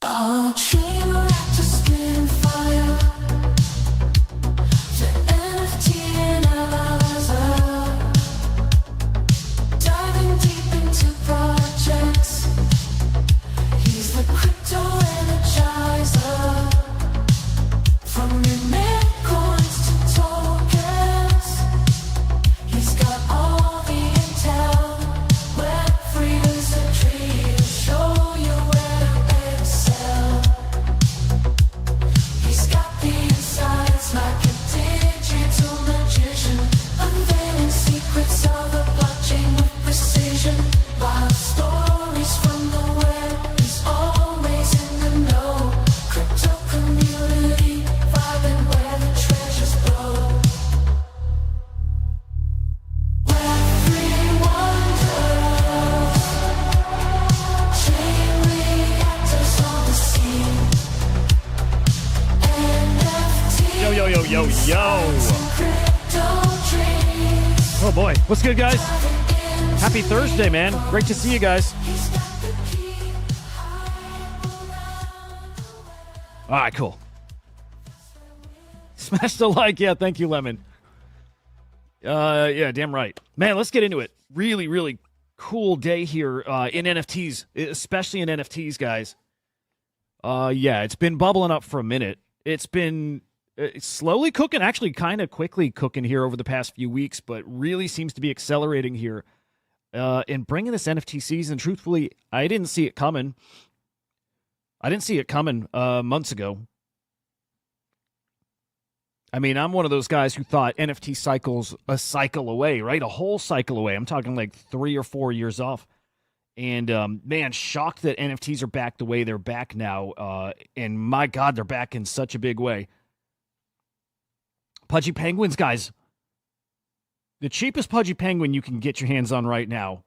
Our dream reactor spin fire. The NFT analyzer. Diving deep into projects. He's the crypto energizer. From remit coins to tokens. He's got all the intel. Web3 is a tree to show you where to excel. He's got the insights like a digital magician, unveiling secrets of the blockchain with precision. Wild stories from the web, he's always in the know. Crypto community, vibing where the treasures grow. Web3 wonders, chain reactors on the scene. NFT Yo, yo, yo, yo, yo. crypto dreams. Oh boy. What's good, guys? Happy Thursday, man. Great to see you guys. He's got the key. All right, cool. Smash the like. Yeah, thank you, Lemon. Yeah, damn right. Man, let's get into it. Really, really cool day here in NFTs, especially in NFTs, guys. Yeah, it's been bubbling up for a minute. It's been slowly cooking, actually kind of quickly cooking here over the past few weeks, but really seems to be accelerating here. In bringing this NFT season, truthfully, I didn't see it coming. I didn't see it coming months ago. I mean, I'm one of those guys who thought NFT cycles a cycle away, right? A whole cycle away. I'm talking like 3 or 4 years off. And, man, shocked that NFTs are back the way they're back now. And, my God, they're back in such a big way. Pudgy Penguins, guys. The cheapest Pudgy Penguin you can get your hands on right now,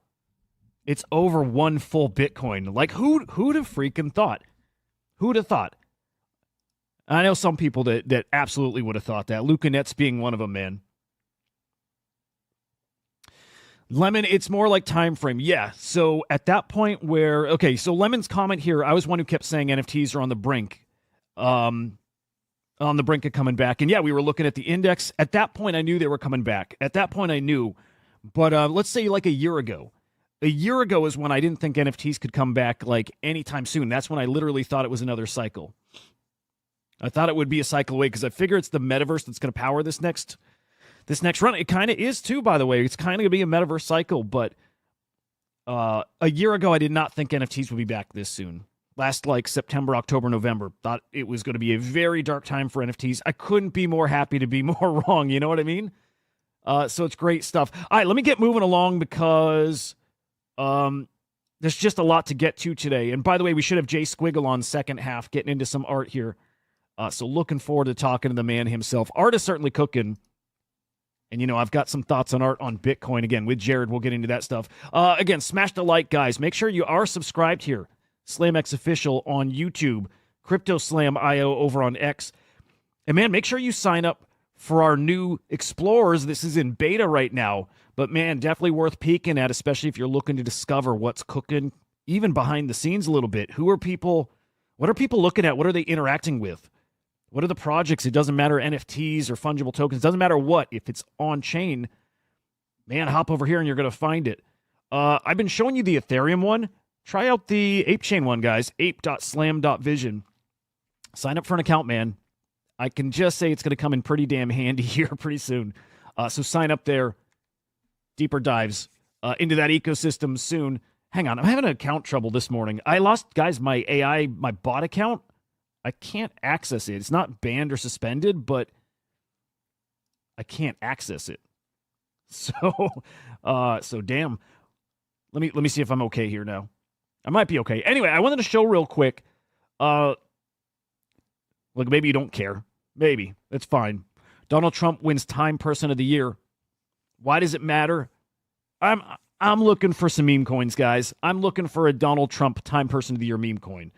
it's over 1 full Bitcoin. Like, who'd have freaking thought? Who'd have thought? I know some people that absolutely would have thought that. Luca Nets being one of them, man. Lemon, it's more like time frame. Yeah, so at that point where... Okay, so Lemon's comment here, I was one who kept saying NFTs are on the brink. On the brink of coming back. And yeah, we were looking at the index. At that point, I knew they were coming back. At that point, I knew. But let's say like a year ago. A year ago is when I didn't think NFTs could come back like anytime soon. That's when I literally thought it was another cycle. I thought it would be a cycle away because I figure it's the metaverse that's going to power this next run. It kind of is too, by the way. It's kind of going to be a metaverse cycle. But a year ago, I did not think NFTs would be back this soon. Last like September, October, November. Thought it was going to be a very dark time for NFTs. I couldn't be more happy to be more wrong. You know what I mean? So it's great stuff. All right, let me get moving along because there's just a lot to get to today. And by the way, we should have Jay Squiggle on second half getting into some art here. So looking forward to talking to the man himself. Art is certainly cooking. And, you know, I've got some thoughts on art on Bitcoin. Again, with Jared, we'll get into that stuff. Again, smash the like, guys. Make sure you are subscribed here. SlamX Official on YouTube. CryptoSlam.io over on X. And, man, make sure you sign up for our new Explorers. This is in beta right now. But, man, definitely worth peeking at, especially if you're looking to discover what's cooking, even behind the scenes a little bit. What are people looking at? What are they interacting with? What are the projects? It doesn't matter NFTs or fungible tokens. It doesn't matter what. If it's on chain, man, hop over here and you're going to find it. I've been showing you the Ethereum one. Try out the Ape Chain one, guys. ape.slam.vision. Sign up for an account, man. I can just say it's going to come in pretty damn handy here pretty soon. So sign up there. Deeper dives into that ecosystem soon. Hang on. I'm having account trouble this morning. I lost, guys, my bot account. I can't access it. It's not banned or suspended, but I can't access it. So damn. Let me see if I'm okay here now. I might be okay. Anyway, I wanted to show real quick. Look, maybe you don't care. Maybe. It's fine. Donald Trump wins Time Person of the Year. Why does it matter? I'm looking for some meme coins, guys. I'm looking for a Donald Trump Time Person of the Year meme coin.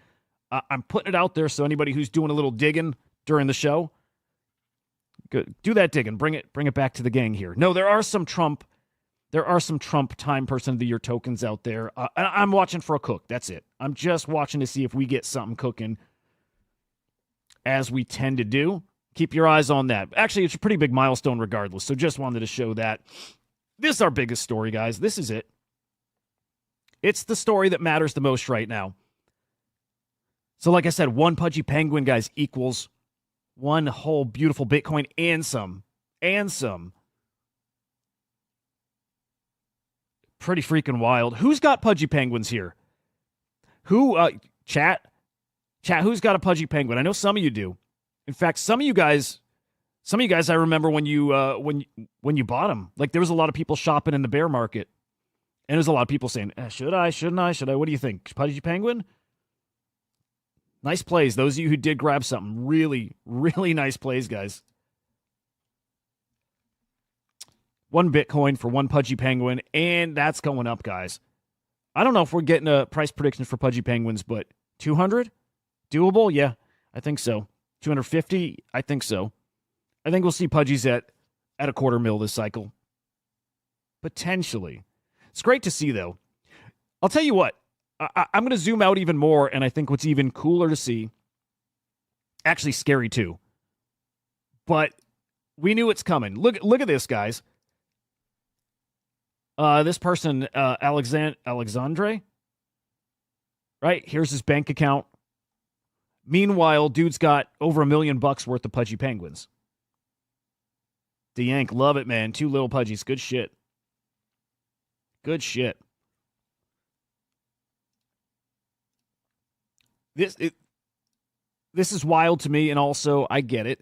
I'm putting it out there so anybody who's doing a little digging during the show, do that digging. Bring it back to the gang here. No, there are some Trump There are some Trump Time Person of the Year tokens out there. I'm watching for a cook. That's it. I'm just watching to see if we get something cooking, as we tend to do. Keep your eyes on that. Actually, it's a pretty big milestone regardless, so just wanted to show that. This is our biggest story, guys. This is it. It's the story that matters the most right now. So like I said, one Pudgy Penguin, guys, equals one whole beautiful Bitcoin and some. Pretty freaking wild. Who's got Pudgy Penguins here? Who, chat, who's got a Pudgy Penguin? I know some of you do. In fact, some of you guys, I remember when you bought them. Like, there was a lot of people shopping in the bear market. And there's a lot of people saying, should I, shouldn't I, should I? What do you think? Pudgy Penguin? Nice plays. Those of you who did grab something. Really, really nice plays, guys. 1 Bitcoin for 1 Pudgy Penguin, and that's going up, guys. I don't know if we're getting a price prediction for Pudgy Penguins, but 200? Doable? Yeah, I think so. 250? I think so. I think we'll see Pudgies at a $250,000 this cycle. Potentially. It's great to see, though. I'll tell you what. I'm going to zoom out even more, and I think what's even cooler to see, actually scary too, but we knew it's coming. Look at this, guys. This person, Alexandre, right? Here's his bank account. Meanwhile, dude's got over $1 million worth of Pudgy Penguins. The Yank, love it, man. 2 little Pudgies. Good shit. Good shit. This is wild to me, and also I get it.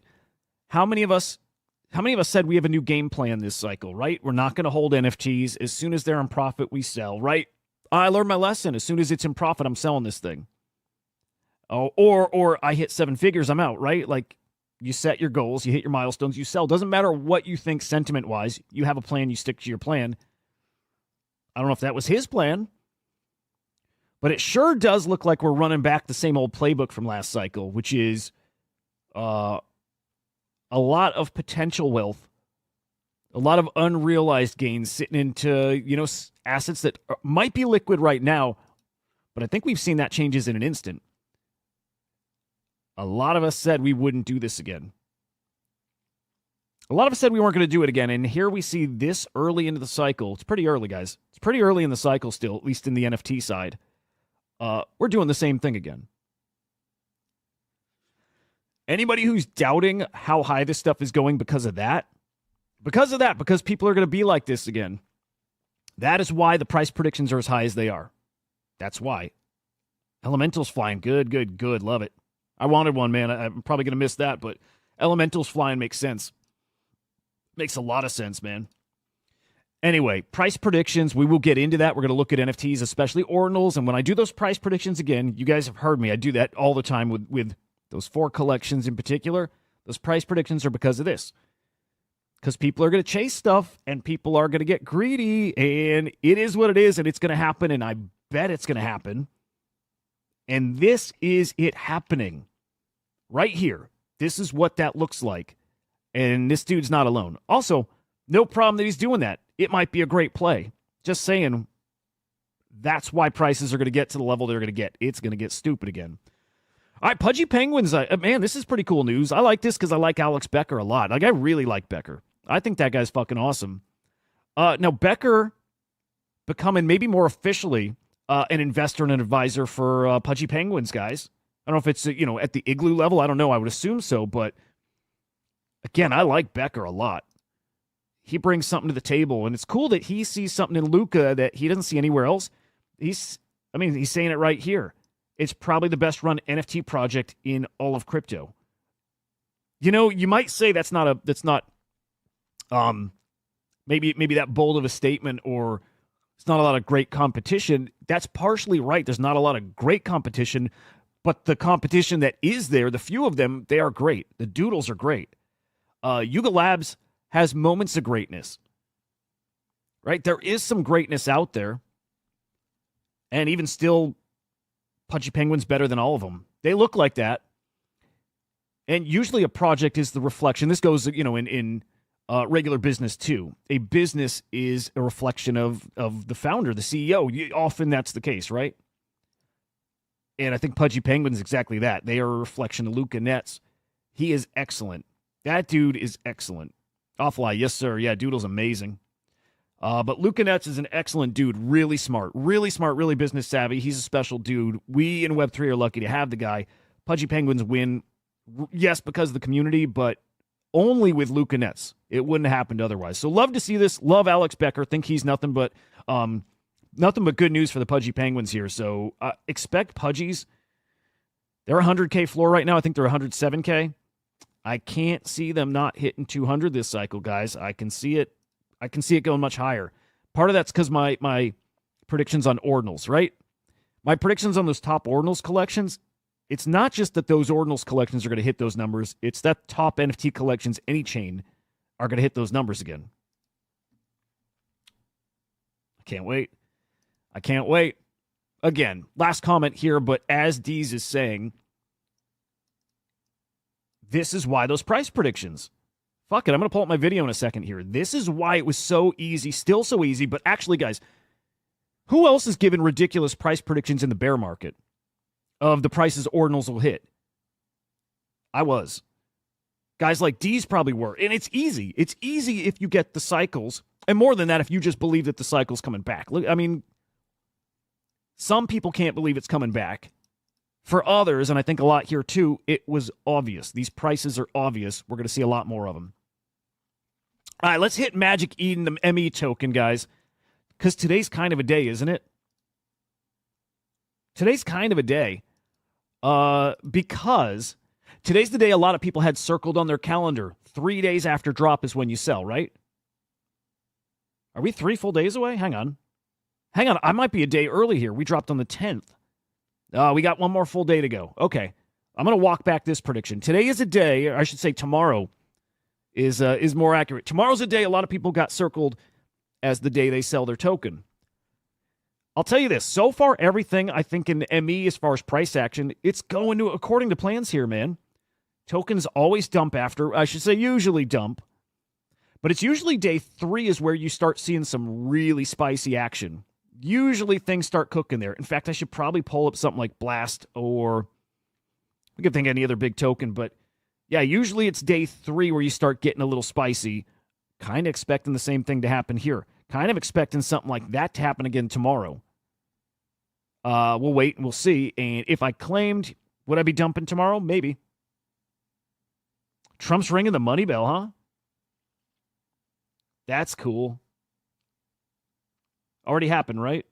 How many of us said we have a new game plan this cycle, right? We're not going to hold NFTs. As soon as they're in profit, we sell, right? I learned my lesson. As soon as it's in profit, I'm selling this thing. Oh, or I hit 7 figures, I'm out, right? Like, you set your goals, you hit your milestones, you sell. Doesn't matter what you think sentiment-wise. You have a plan, you stick to your plan. I don't know if that was his plan, but it sure does look like we're running back the same old playbook from last cycle, which is a lot of potential wealth, a lot of unrealized gains sitting into, assets that might be liquid right now, but I think we've seen that changes in an instant. A lot of us said we wouldn't do this again. A lot of us said we weren't going to do it again, and here we see this early into the cycle. It's pretty early, guys. It's pretty early in the cycle still, at least in the NFT side. We're doing the same thing again. Anybody who's doubting how high this stuff is going because people are going to be like this again, that is why the price predictions are as high as they are. That's why. Elemental's flying. Good. Love it. I wanted one, man. I'm probably going to miss that, but Elemental's flying makes sense. Makes a lot of sense, man. Anyway, price predictions, we will get into that. We're going to look at NFTs, especially ordinals, and when I do those price predictions again, you guys have heard me. I do that all the time with those 4 collections in particular. Those price predictions are because of this. Because people are going to chase stuff, and people are going to get greedy, and it is what it is, and it's going to happen, and I bet it's going to happen. And this is it happening. Right here. This is what that looks like. And this dude's not alone. Also, no problem that he's doing that. It might be a great play. Just saying, that's why prices are going to get to the level they're going to get. It's going to get stupid again. All right, Pudgy Penguins. Man, this is pretty cool news. I like this because I like Alex Becker a lot. Like, I really like Becker. I think that guy's fucking awesome. Now, Becker becoming maybe more officially an investor and an advisor for Pudgy Penguins, guys. I don't know if it's, at the Igloo level. I don't know. I would assume so. But, again, I like Becker a lot. He brings something to the table, and it's cool that he sees something in Luca that he doesn't see anywhere else. He's saying it right here. It's probably the best run NFT project in all of crypto. You might say that's not maybe that bold of a statement, or it's not a lot of great competition. That's partially right. There's not a lot of great competition, but the competition that is there, the few of them, they are great. The doodles are great. Yuga Labs has moments of greatness, right? There is some greatness out there, and even still, Pudgy Penguin's better than all of them. They look like that, and usually a project is the reflection. This goes, in regular business too. A business is a reflection of the founder, the CEO. Often that's the case, right? And I think Pudgy Penguin is exactly that. They are a reflection of Luca Nets. He is excellent. That dude is excellent. Offline, yes, sir. Yeah, Doodle's amazing. But Luca Nets is an excellent dude. Really smart, really business savvy. He's a special dude. We in Web3 are lucky to have the guy. Pudgy Penguins win, yes, because of the community, but only with Luca Nets. It wouldn't have happened otherwise. So love to see this. Love Alex Becker. Think he's nothing but good news for the Pudgy Penguins here. So expect Pudgies. They're 100K floor right now. I think they're 107K. I can't see them not hitting 200 this cycle, guys. I can see it. I can see it going much higher. Part of that's because my predictions on ordinals, right? My predictions on those top ordinals collections, it's not just that those ordinals collections are going to hit those numbers. It's that top NFT collections, any chain, are going to hit those numbers again. I can't wait. I can't wait. Again, last comment here, but as Deez is saying, this is why those price predictions. Fuck it, I'm going to pull up my video in a second here. This is why it was so easy, still so easy, but actually, guys, who else is given ridiculous price predictions in the bear market of the prices ordinals will hit? I was. Guys like Deez probably were. And it's easy. It's easy if you get the cycles. And more than that, if you just believe that the cycle's coming back. Look, I mean, some people can't believe it's coming back. For others, and I think a lot here too, it was obvious. These prices are obvious. We're going to see a lot more of them. All right, let's hit Magic Eden, the ME token, guys. Because today's kind of a day, isn't it? Today's kind of a day. Because today's the day a lot of people had circled on their calendar. 3 days after drop is when you sell, right? Are we 3 full days away? Hang on. I might be a day early here. We dropped on the 10th. We got one more full day to go. Okay. I'm going to walk back this prediction. Today is a day, or I should say tomorrow is more accurate. Tomorrow's a day a lot of people got circled as the day they sell their token. I'll tell you this. So far, everything I think in ME as far as price action, it's going to according to plans here, man. Tokens always dump after. I should say usually dump. But it's usually day 3 is where you start seeing some really spicy action. Usually things start cooking there. In fact, I should probably pull up something like Blast or we could think any other big token. But yeah, usually it's day 3 where you start getting a little spicy. Kind of expecting the same thing to happen here. Kind of expecting something like that to happen again tomorrow. We'll wait and we'll see. And if I claimed, would I be dumping tomorrow? Maybe. Trump's ringing the money bell, huh? That's cool. Already happened, right?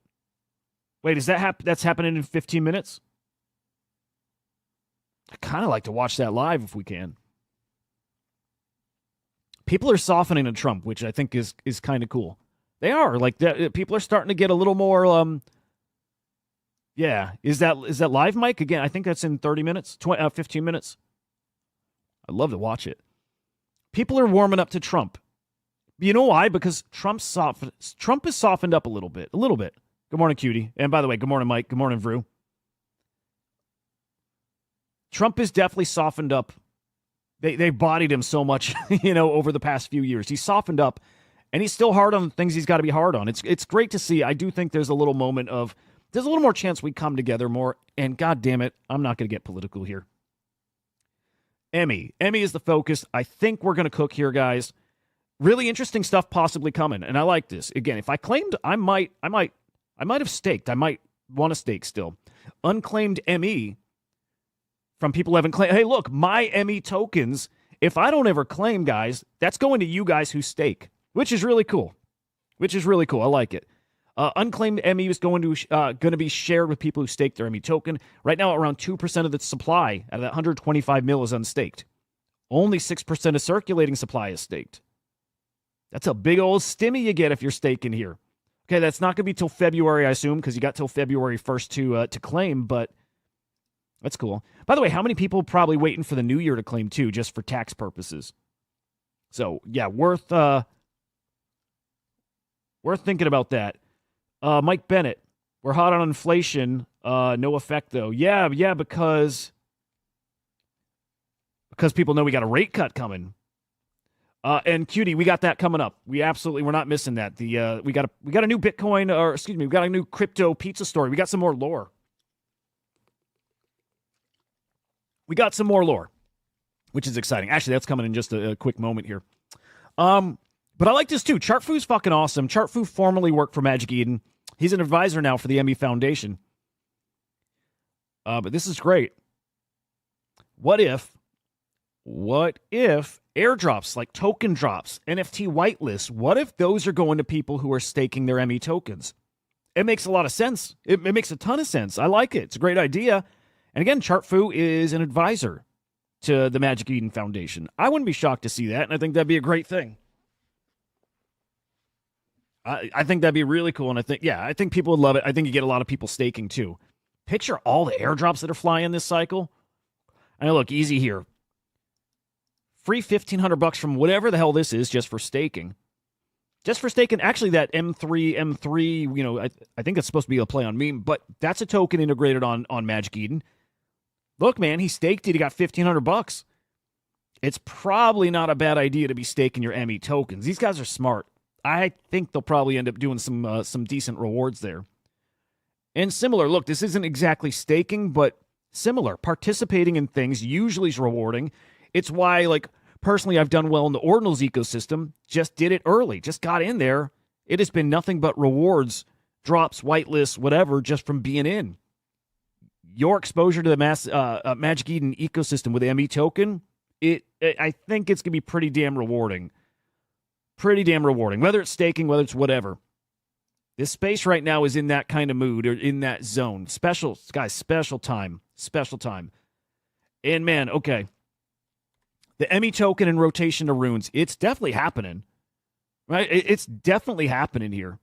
Wait, is that that's happening in 15 minutes? I kind of like to watch that live if we can. People are softening to Trump, which I think is kind of cool. They are. Like, people are starting to get a little more, yeah. Is that live, Mike? Again, I think that's in 30 minutes, 15 minutes. I'd love to watch it. People are warming up to Trump. You know why? Because Trump has softened up a little bit. Good morning, cutie. And by the way, good morning, Mike. Good morning, Vrew. Trump has definitely softened up. They bodied him so much, over the past few years. He's softened up, and he's still hard on the things he's got to be hard on. It's great to see. I do think there's a little moment of, there's a little more chance we come together more, and God damn it, I'm not going to get political here. Emmy is the focus. I think we're going to cook here, guys. Really interesting stuff possibly coming, and I like this. Again, if I claimed, I might have staked. I might want to stake still. Unclaimed ME from people who haven't claimed. Hey, look, my ME tokens, if I don't ever claim, guys, that's going to you guys who stake, which is really cool. I like it. Unclaimed ME is going to be shared with people who stake their ME token. Right now, around 2% of the supply out of that 125 mil is unstaked. Only 6% of circulating supply is staked. That's a big old stimmy you get if you're staking here. Okay, that's not going to be till February, I assume, because you got till February 1st to claim, but that's cool. By the way, how many people probably waiting for the new year to claim too, just for tax purposes? So, yeah, worth thinking about that. Mike Bennett, we're hot on inflation. No effect, though. Yeah, because people know we got a rate cut coming. And Cutie, we got that coming up. We're not missing that. We got a new Bitcoin, or excuse me, we got a new crypto pizza story. We got some more lore. Which is exciting. Actually, that's coming in just a quick moment here. But I like this too. Chartfu's fucking awesome. Chartfu formerly worked for Magic Eden. He's an advisor now for the ME Foundation. But this is great. What if airdrops, like token drops, NFT whitelists, what if those are going to people who are staking their ME tokens? It makes a lot of sense. It makes a ton of sense. I like it. It's a great idea. And again, Chartfu is an advisor to the Magic Eden Foundation. I wouldn't be shocked to see that, and I think that'd be a great thing. I think that'd be really cool, and I think people would love it. I think you get a lot of people staking too. Picture all the airdrops that are flying this cycle. And look, easy here. Free $1,500 from whatever the hell this is just for staking. Just for staking, actually that M3, you know, I think it's supposed to be a play on meme, but that's a token integrated on Magic Eden. Look, man, he staked it. He got $1,500. It's probably not a bad idea to be staking your ME tokens. These guys are smart. I think they'll probably end up doing some decent rewards there. And similar, look, this isn't exactly staking, but similar. Participating in things usually is rewarding. It's why, like, personally, I've done well in the Ordinals ecosystem. Just did it early. Just got in there. It has been nothing but rewards, drops, whitelists, whatever, just from being in. Your exposure to the Magic Eden ecosystem with the ME token, I think it's going to be pretty damn rewarding. Pretty damn rewarding. Whether it's staking, whether it's whatever. This space right now is in that kind of mood, or in that zone. Special, guys, special time. Special time. And man, okay. The ME token and rotation to runes, it's definitely happening. Right? It's definitely happening here.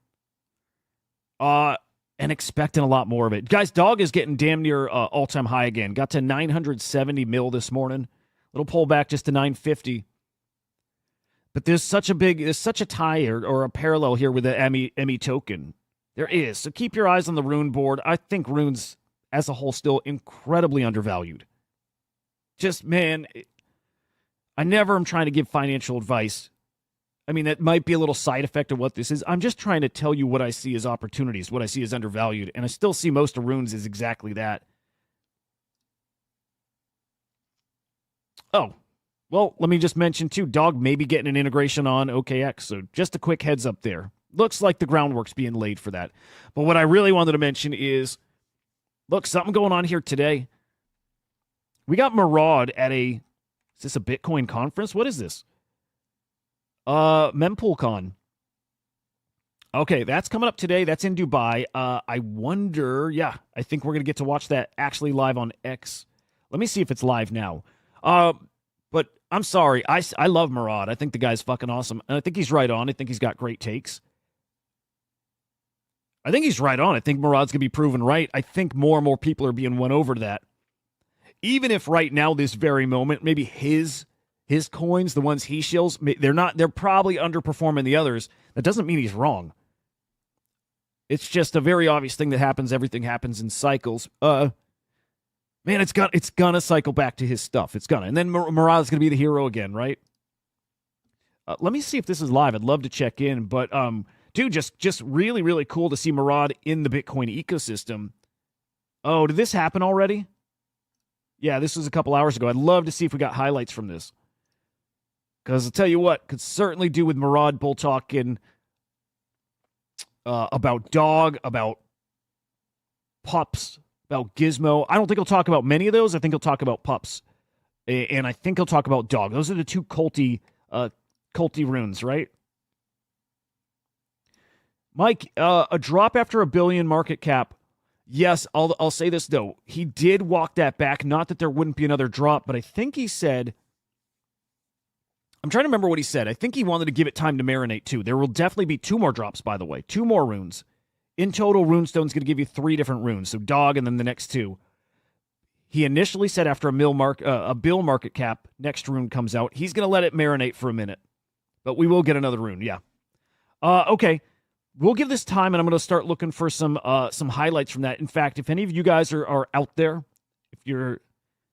And expecting a lot more of it. Guys, dog is getting damn near all-time high again. Got to 970 mil this morning. Little pullback just to 950. But there's such a tie or a parallel here with the ME token. There is. So keep your eyes on the rune board. I think runes as a whole still incredibly undervalued. Just, man, I never am trying to give financial advice. I mean, that might be a little side effect of what this is. I'm just trying to tell you what I see as opportunities, what I see as undervalued. And I still see most of runes as exactly that. Oh, well, let me just mention, too, Dog may be getting an integration on OKX, so just a quick heads up there. Looks like the groundwork's being laid for that. But what I really wanted to mention is, look, something going on here today. We got Maraud at is this a Bitcoin conference? What is this? MempooLCon. Okay, that's coming up today. That's in Dubai. I wonder, I think we're going to get to watch that actually live on X. Let me see if it's live now. But I'm sorry. I love Murad. I think the guy's fucking awesome. And I think he's right on. I think he's got great takes. I think he's right on. I think Murad's going to be proven right. I think more and more people are being won over to that. Even if right now, this very moment, maybe his coins, the ones he shills, they're probably underperforming the others. That doesn't mean he's wrong. It's just a very obvious thing that happens. Everything happens in cycles. Man, it's gonna cycle back to his stuff. It's gonna. And then Murad's gonna be the hero again, right? Let me see if this is live. I'd love to check in. But, dude, just really, really cool to see Murad in the Bitcoin ecosystem. Oh, did this happen already? Yeah, this was a couple hours ago. I'd love to see if we got highlights from this. Because I'll tell you what, could certainly do with Murad Bull talking about dog, about pups, about Gizmo. I don't think he'll talk about many of those. I think he'll talk about pups. And I think he'll talk about dog. Those are the two culty runes, right? Mike, a drop after $1 billion market cap. Yes, I'll say this, though. He did walk that back. Not that there wouldn't be another drop, but I think he said... I'm trying to remember what he said. I think he wanted to give it time to marinate, too. There will definitely be 2 more drops, by the way. 2 more runes. In total, Runestone's going to give you 3 different runes. So dog and then the next 2. He initially said after a bill market cap, next rune comes out. He's going to let it marinate for a minute. But we will get another rune, yeah. Okay. We'll give this time, and I'm going to start looking for some highlights from that. In fact, if any of you guys are out there, if you're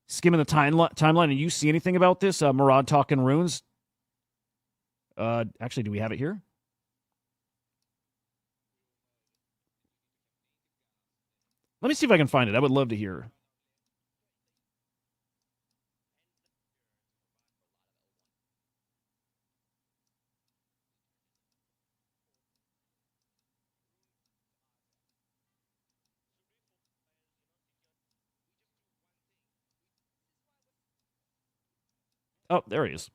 skimming the timeline and you see anything about this, Murad talking runes, Actually, do we have it here? Let me see if I can find it. I would love to hear. Oh, there he is.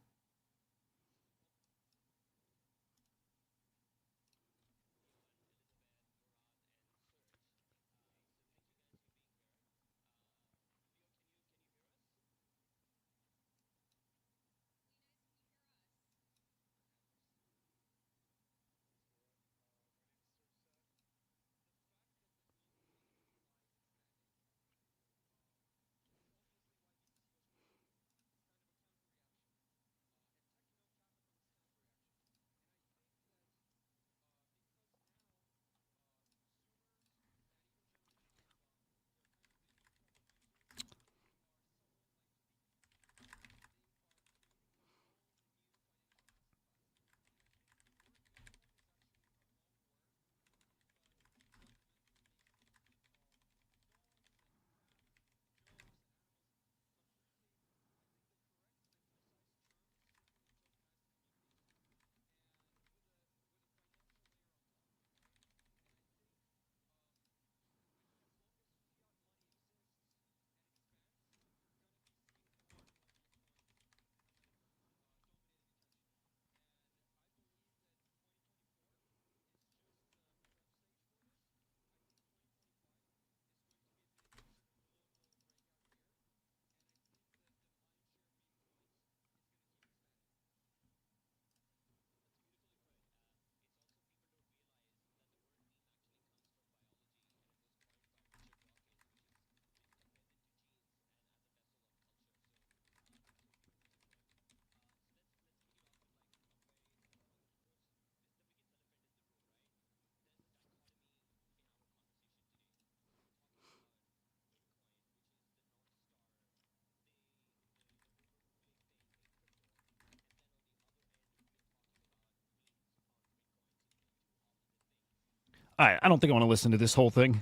All right, I don't think I want to listen to this whole thing.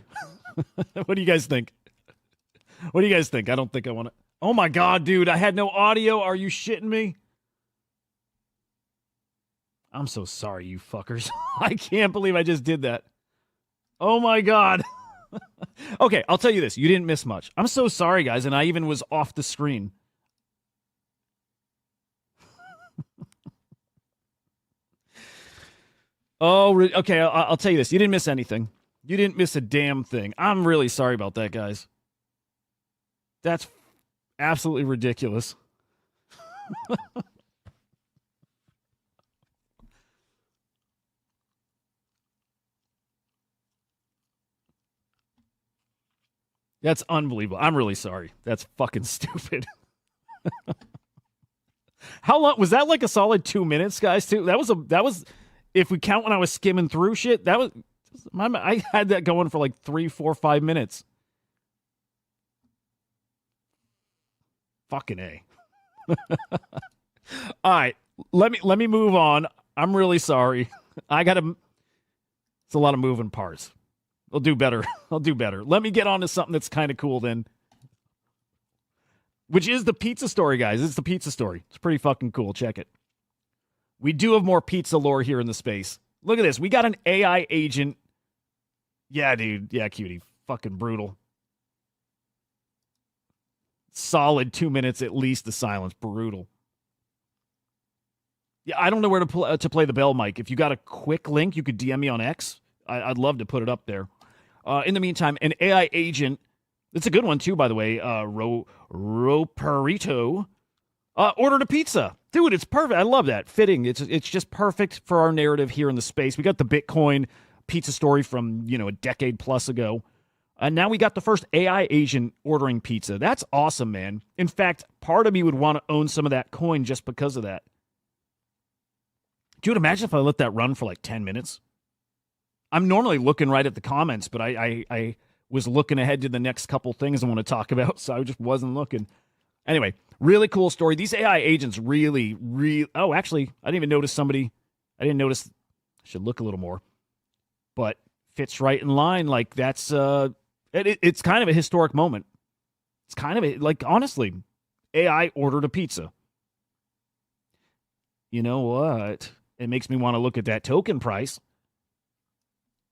What do you guys think? What do you guys think? I don't think I want to. Oh my god, dude, I had no audio. Are you shitting me? I'm so sorry, you fuckers. I can't believe I just did that. Oh my god. Okay, I'll tell you this. You didn't miss much. I'm so sorry, guys, and I even was off the screen. Oh, okay, I'll tell you this. You didn't miss anything. You didn't miss a damn thing. I'm really sorry about that, guys. That's absolutely ridiculous. That's unbelievable. I'm really sorry. That's fucking stupid. How long was that? Like a solid 2 minutes, guys. Too. That was. If we count when I was skimming through shit, that was. I had that going for like 3, 4, 5 minutes. Fucking A. All right, let me move on. I'm really sorry. It's a lot of moving parts. I'll do better. I'll do better. Let me get on to something that's kind of cool then. Which is the pizza story, guys. It's the pizza story. It's pretty fucking cool. Check it. We do have more pizza lore here in the space. Look at this. We got an AI agent. Yeah, dude. Yeah, cutie. Fucking brutal. Solid 2 minutes at least of silence. Brutal. Yeah, I don't know where to play the bell, Mike. If you got a quick link, you could DM me on X. I'd love to put it up there. In the meantime, an AI agent. It's a good one, too, by the way. Roperito ordered a pizza. Dude, it's perfect. I love that. Fitting. It's just perfect for our narrative here in the space. We got the Bitcoin pizza story from, a decade plus ago. And now we got the first AI agent ordering pizza. That's awesome, man. In fact, part of me would want to own some of that coin just because of that. Dude, imagine if I let that run for like 10 minutes. I'm normally looking right at the comments, but I was looking ahead to the next couple things I want to talk about, so I just wasn't looking. Anyway, really cool story. These AI agents really. Oh, actually, I didn't even notice somebody. I didn't notice. I should look a little more. But fits right in line. Like, that's it's kind of a historic moment. It's kind of like, honestly, AI ordered a pizza. You know what? It makes me want to look at that token price.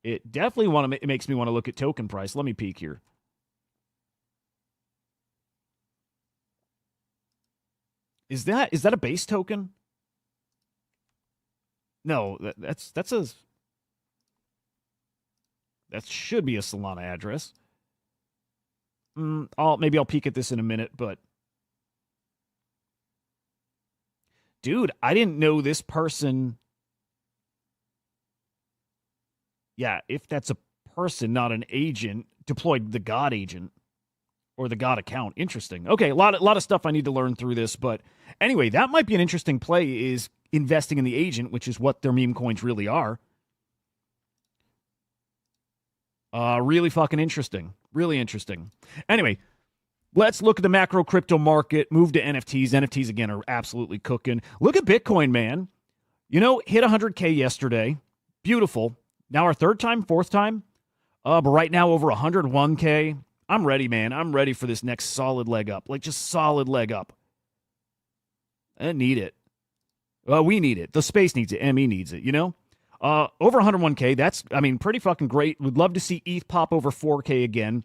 It definitely it makes me want to look at token price. Let me peek here. Is that a base token? No, that should be a Solana address. Maybe I'll peek at this in a minute, but dude, I didn't know this person. Yeah, if that's a person, not an agent, deployed the God agent or the God account. Interesting. Okay, a lot of stuff I need to learn through this, but anyway, that might be an interesting play, is investing in the agent, which is what their meme coins really are. Really fucking interesting. Really interesting. Anyway, let's look at the macro crypto market, move to NFTs. NFTs, again, are absolutely cooking. Look at Bitcoin, man. You know, hit 100K yesterday. Beautiful. Now our third time, fourth time. But right now over 101K. I'm ready, man. I'm ready for this next solid leg up. Like, just solid leg up. I need it. We need it. The space needs it. ME needs it, you know? Over 101K, that's, I mean, pretty fucking great. Would love to see ETH pop over 4K again.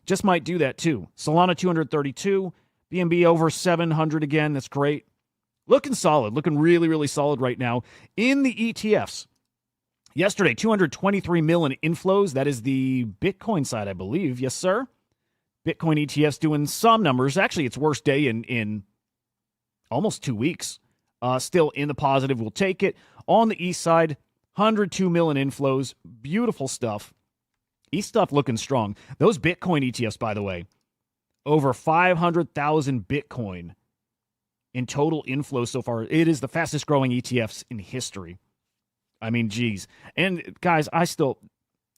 Just might do that too. Solana 232, BNB over 700 again. That's great. Looking solid. Looking really, really solid right now. In the ETFs, yesterday, 223 million inflows. That is the Bitcoin side, I believe. Yes, sir. Bitcoin ETFs doing some numbers. Actually, its worst day in almost 2 weeks. Still in the positive. We'll take it. On the east side, 102 million inflows. Beautiful stuff. East stuff looking strong. Those Bitcoin ETFs, by the way, over 500,000 Bitcoin in total inflows so far. It is the fastest growing ETFs in history. I mean, geez. And guys,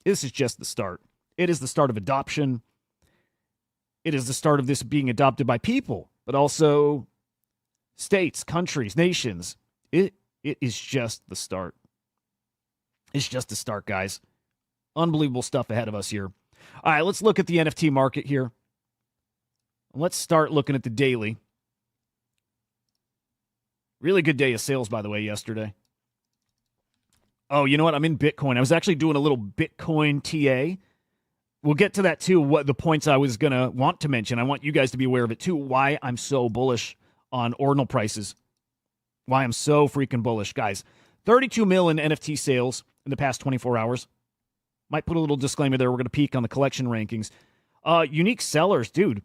this is just the start. It is the start of adoption. It is the start of this being adopted by people, but also states, countries, nations. It is just the start. It's just the start, guys. Unbelievable stuff ahead of us here. All right, let's look at the NFT market here. Let's start looking at the daily. Really good day of sales, by the way, yesterday. Oh, you know what? I'm in Bitcoin. I was actually doing a little Bitcoin TA. We'll get to that too, what the points I was going to want to mention. I want you guys to be aware of it too, why I'm so bullish on ordinal prices. Why I'm so freaking bullish. Guys, 32 million NFT sales in the past 24 hours. Might put a little disclaimer there. We're going to peek on the collection rankings. Unique sellers, dude.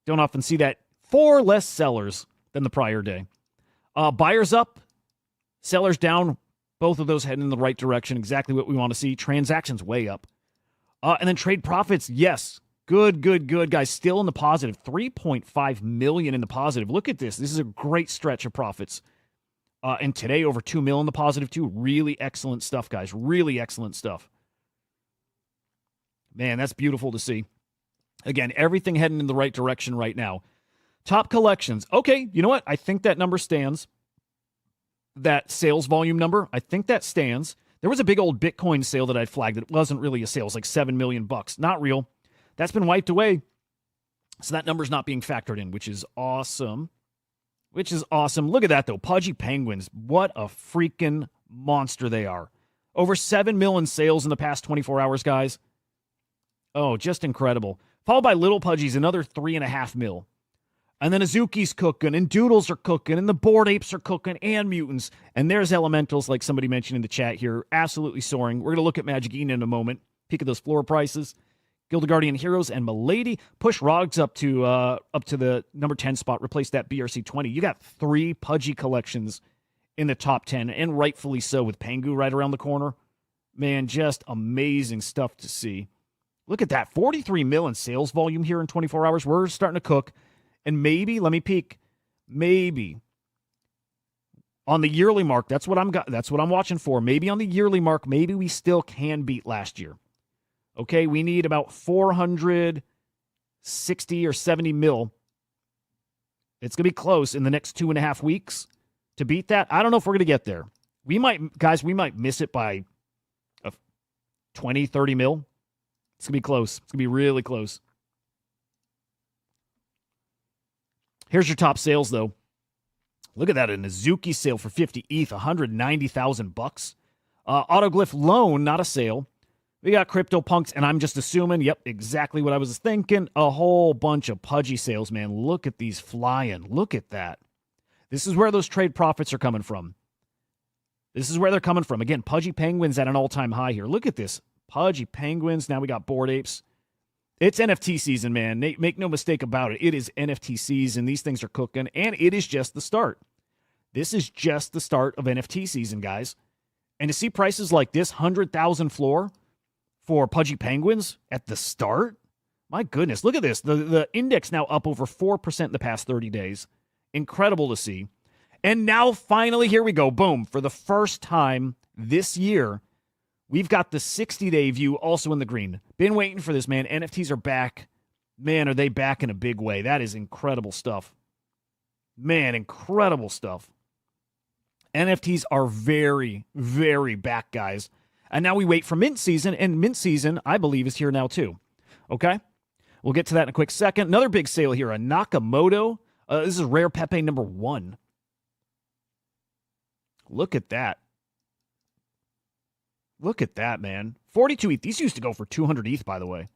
Don't often see that. 4 less sellers than the prior day. Buyers up, sellers down. Both of those heading in the right direction. Exactly what we want to see. Transactions way up. And then trade profits, yes. Good, guys. Still in the positive. 3.5 million in the positive. Look at this. This is a great stretch of profits. And today, over 2 mil in the positive, too. Really excellent stuff, guys. Really excellent stuff. Man, that's beautiful to see. Again, everything heading in the right direction right now. Top collections. Okay, you know what? I think that number stands. That sales volume number, I think that stands. There was a big old Bitcoin sale that I'd flagged that wasn't really a sale. It was like $7 million. Not real. That's been wiped away. So that number's not being factored in, which is awesome. Look at that, though. Pudgy Penguins. What a freaking monster they are. Over 7 million sales in the past 24 hours, guys. Oh, just incredible. Followed by Little Pudgies, another 3.5 mil. And then Azuki's cooking, and Doodles are cooking, and the Bored Apes are cooking, and Mutants. And there's Elementals, like somebody mentioned in the chat here, absolutely soaring. We're going to look at Magic Eden in a moment. Peek at those floor prices. Guild of Guardian Heroes and Milady push Rogs up to the number 10 spot, replace that BRC20. You got 3 Pudgy collections in the top 10, and rightfully so, with Pengu right around the corner. Man, just amazing stuff to see. Look at that, 43 million sales volume here in 24 hours. We're starting to cook. And maybe, let me peek, maybe on the yearly mark, that's what I'm watching for. Maybe on the yearly mark, maybe we still can beat last year. Okay, we need about 460 or 70 mil It's going to be close in the next 2.5 weeks to beat that. I don't know if we're going to get there. We might miss it by 20, 30 mil. It's going to be close. It's going to be really close. Here's your top sales, though. Look at that, an Azuki sale for 50 ETH, $190,000. Autoglyph loan, not a sale. We got CryptoPunks, and I'm just assuming, yep, exactly what I was thinking. A whole bunch of Pudgy sales, man. Look at these flying. Look at that. This is where those trade profits are coming from. This is where they're coming from. Again, Pudgy Penguins at an all-time high here. Look at this. Pudgy Penguins. Now we got Bored Apes. It's NFT season, man. Make no mistake about it. It is NFT season. These things are cooking, and it is just the start. This is just the start of NFT season, guys. And to see prices like this, 100,000 floor for Pudgy Penguins at the start, my goodness, look at this. The index now up over 4% in the past 30 days. Incredible to see. And now, finally, here we go. Boom. For the first time this year, we've got the 60-day view also in the green. Been waiting for this, man. NFTs are back. Man, are they back in a big way. That is incredible stuff. Man, incredible stuff. NFTs are very, very back, guys. And now we wait for mint season, and mint season, I believe, is here now too. Okay? We'll get to that in a quick second. Another big sale here, a Nakamoto. This is Rare Pepe number 1. Look at that. Look at that, man. 42 ETH. These used to go for 200 ETH, by the way.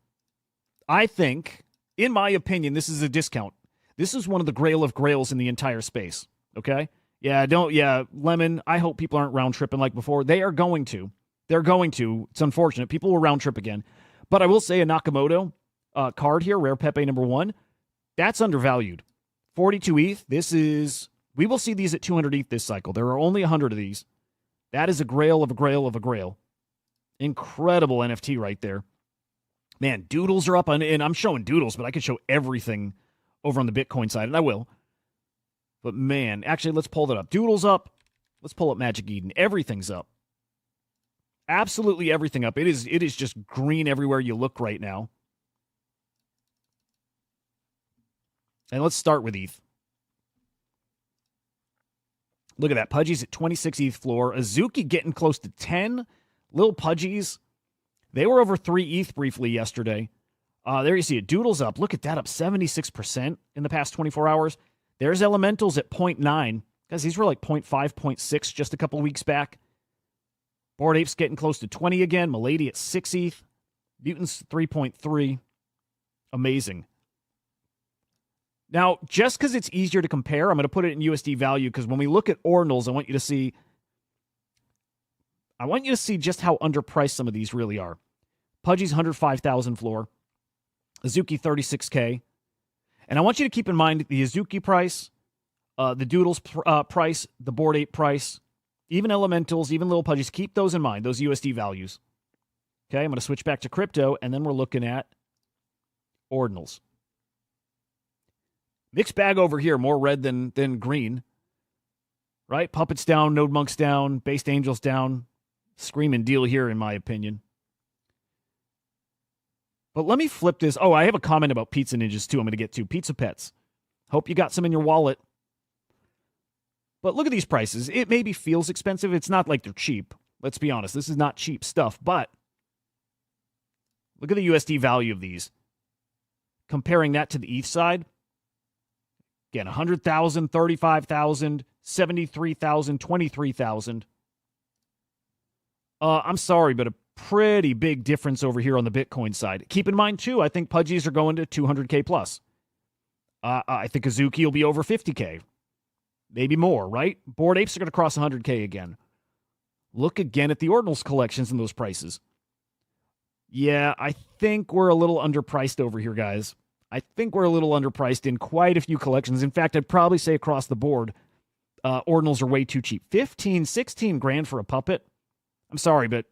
I think, in my opinion, this is a discount. This is one of the grail of grails in the entire space. Okay? Yeah, Lemon, I hope people aren't round tripping like before. They are going to. They're going to. It's unfortunate. People will round trip again. But I will say a Nakamoto card here, Rare Pepe number 1, that's undervalued. 42 ETH. This is, we will see these at 200 ETH this cycle. There are only 100 of these. That is a grail of a grail of a grail. Incredible NFT right there. Man, doodles are up, and I'm showing doodles, but I could show everything over on the Bitcoin side, and I will. But man, actually, let's pull that up. Doodles up. Let's pull up Magic Eden. Everything's up. Absolutely everything up. It is just green everywhere you look right now. And let's start with ETH. Look at that. Pudgy's at 26 ETH floor. Azuki getting close to 10. Little Pudgies. They were over 3 ETH briefly yesterday. There you see it. Doodles up. Look at that, up 76% in the past 24 hours. There's Elementals at 0.9. Guys, these were like 0.5, 0.6 just a couple weeks back. Bored Apes getting close to 20 again. Milady at 6 ETH. Mutants 3.3. Amazing. Now, just because it's easier to compare, I'm going to put it in USD value, because when we look at ordinals, I want you to see just how underpriced some of these really are. Pudgy's 105,000 floor. Azuki 36K. And I want you to keep in mind the Azuki price, the Doodles price, the Bored Ape price, even Elementals, even Little Pudgies. Keep those in mind, those USD values. Okay, I'm going to switch back to crypto, and then we're looking at ordinals. Mixed bag over here, more red than green. Right? Puppets down, Node Monks down, Based Angels down. Screaming deal here, in my opinion. But let me flip this. Oh, I have a comment about Pizza Ninjas, too, I'm going to get to. Pizza Pets. Hope you got some in your wallet. But look at these prices. It maybe feels expensive. It's not like they're cheap. Let's be honest. This is not cheap stuff. But look at the USD value of these. Comparing that to the ETH side. Again, 100,000, 35,000, 73,000, 23,000. I'm sorry, but a pretty big difference over here on the Bitcoin side. Keep in mind, too, I think Pudgies are going to 200K plus. I think Azuki will be over 50K. Maybe more, right? Bored Apes are going to cross 100K again. Look again at the Ordinals collections and those prices. Yeah, I think we're a little underpriced over here, guys. I think we're a little underpriced in quite a few collections. In fact, I'd probably say across the board, Ordinals are way too cheap. 15, 16 grand for a puppet? I'm sorry, but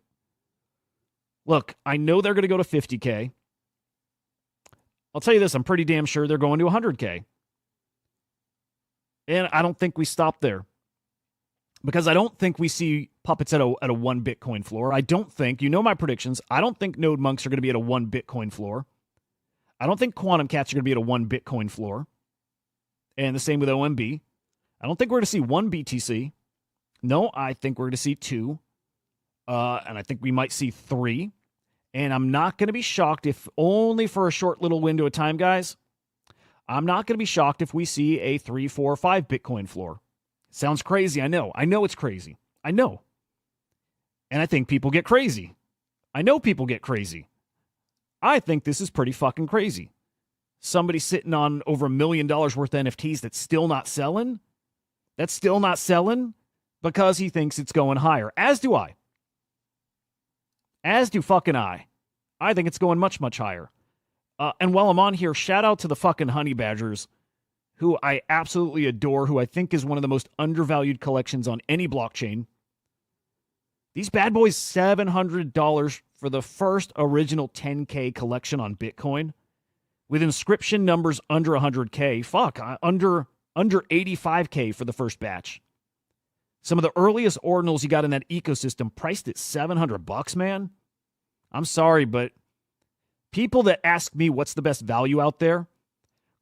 look, I know they're going to go to 50K. I'll tell you this, I'm pretty damn sure they're going to 100K. And I don't think we stop there. Because I don't think we see puppets at a 1 Bitcoin floor. I don't think, you know my predictions, I don't think Node Monks are going to be at a 1 Bitcoin floor. I don't think Quantum Cats are going to be at a 1 Bitcoin floor. And the same with OMB. I don't think we're going to see one BTC. No, I think we're going to see two. And I think we might see three. And I'm not going to be shocked if only for a short little window of time, guys. I'm not going to be shocked if we see a 3, 4, 5 Bitcoin floor. Sounds crazy. I know. I know it's crazy. I know. And I think people get crazy. I know people get crazy. I think this is pretty fucking crazy. Somebody sitting on over $1 million worth of NFTs that's still not selling. That's still not selling because he thinks it's going higher. As do I. As do fucking I. I think it's going much, much higher. And while I'm on here, shout out to the fucking honey badgers, who I absolutely adore, who I think is one of the most undervalued collections on any blockchain. These bad boys, $700 for the first original 10K collection on Bitcoin, with inscription numbers under 100K. Fuck, under 85K for the first batch. Some of the earliest ordinals you got in that ecosystem priced at $700, man. I'm sorry, but people that ask me what's the best value out there, of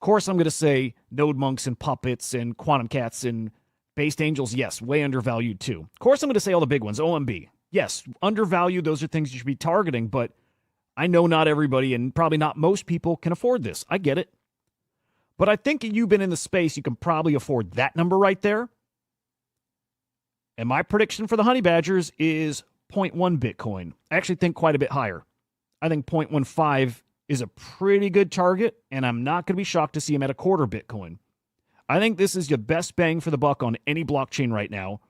course I'm going to say Node Monks and Puppets and Quantum Cats and Based Angels, yes, way undervalued too. Of course I'm going to say all the big ones, OMB. Yes, undervalued, those are things you should be targeting, but I know not everybody and probably not most people can afford this. I get it. But I think you've been in the space, you can probably afford that number right there. And my prediction for the honey badgers is 0.1 Bitcoin. I actually think quite a bit higher. I think 0.15 is a pretty good target, and I'm not going to be shocked to see him at a quarter Bitcoin. I think this is your best bang for the buck on any blockchain right now.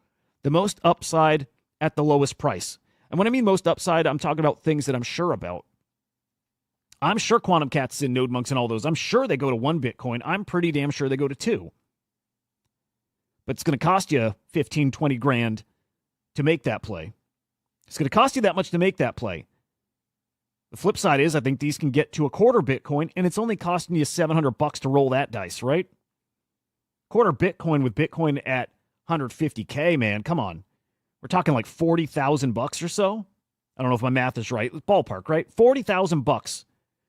The most upside at the lowest price. And when I mean most upside, I'm talking about things that I'm sure about. I'm sure Quantum Cats and Node Monks and all those, I'm sure they go to 1 Bitcoin. I'm pretty damn sure they go to 2. But it's going to cost you 15, 20 grand to make that play. It's going to cost you that much to make that play. The flip side is I think these can get to a quarter Bitcoin, and it's only costing you $700 to roll that dice, right? Quarter Bitcoin with Bitcoin at 150K, man. Come on. We're talking like $40,000 or so. I don't know if my math is right. Ballpark, right? $40,000.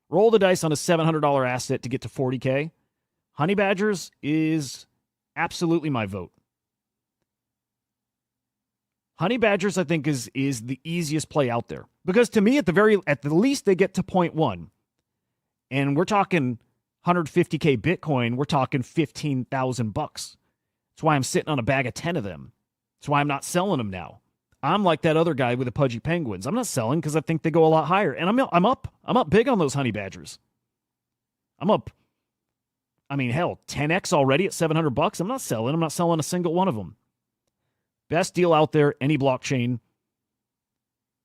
Roll the dice on a $700 asset to get to 40K. Honey Badgers is absolutely my vote. Honey Badgers, I think, is the easiest play out there. Because to me, at the least, they get to 0.1. And we're talking 150K Bitcoin, we're talking $15,000. That's why I'm sitting on a bag of 10 of them. That's why I'm not selling them now. I'm like that other guy with the Pudgy Penguins. I'm not selling because I think they go a lot higher. And I'm up big on those honey badgers. I'm up, I mean, hell, 10x already at $700. I'm not selling. I'm not selling a single one of them. Best deal out there, any blockchain.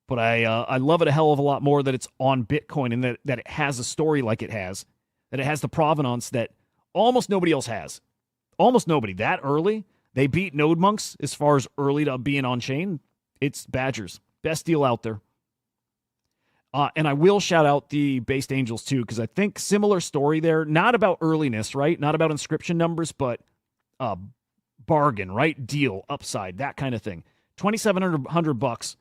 But I love it a hell of a lot more that it's on Bitcoin and that it has a story like it has. That it has the provenance that almost nobody else has. Almost nobody. That early, they beat Node Monks as far as early to being on chain. It's Badgers. Best deal out there. And I will shout out the Based Angels too, because I think similar story there. Not about earliness, right? Not about inscription numbers, but bargain, right? Deal, upside, that kind of thing. $2,700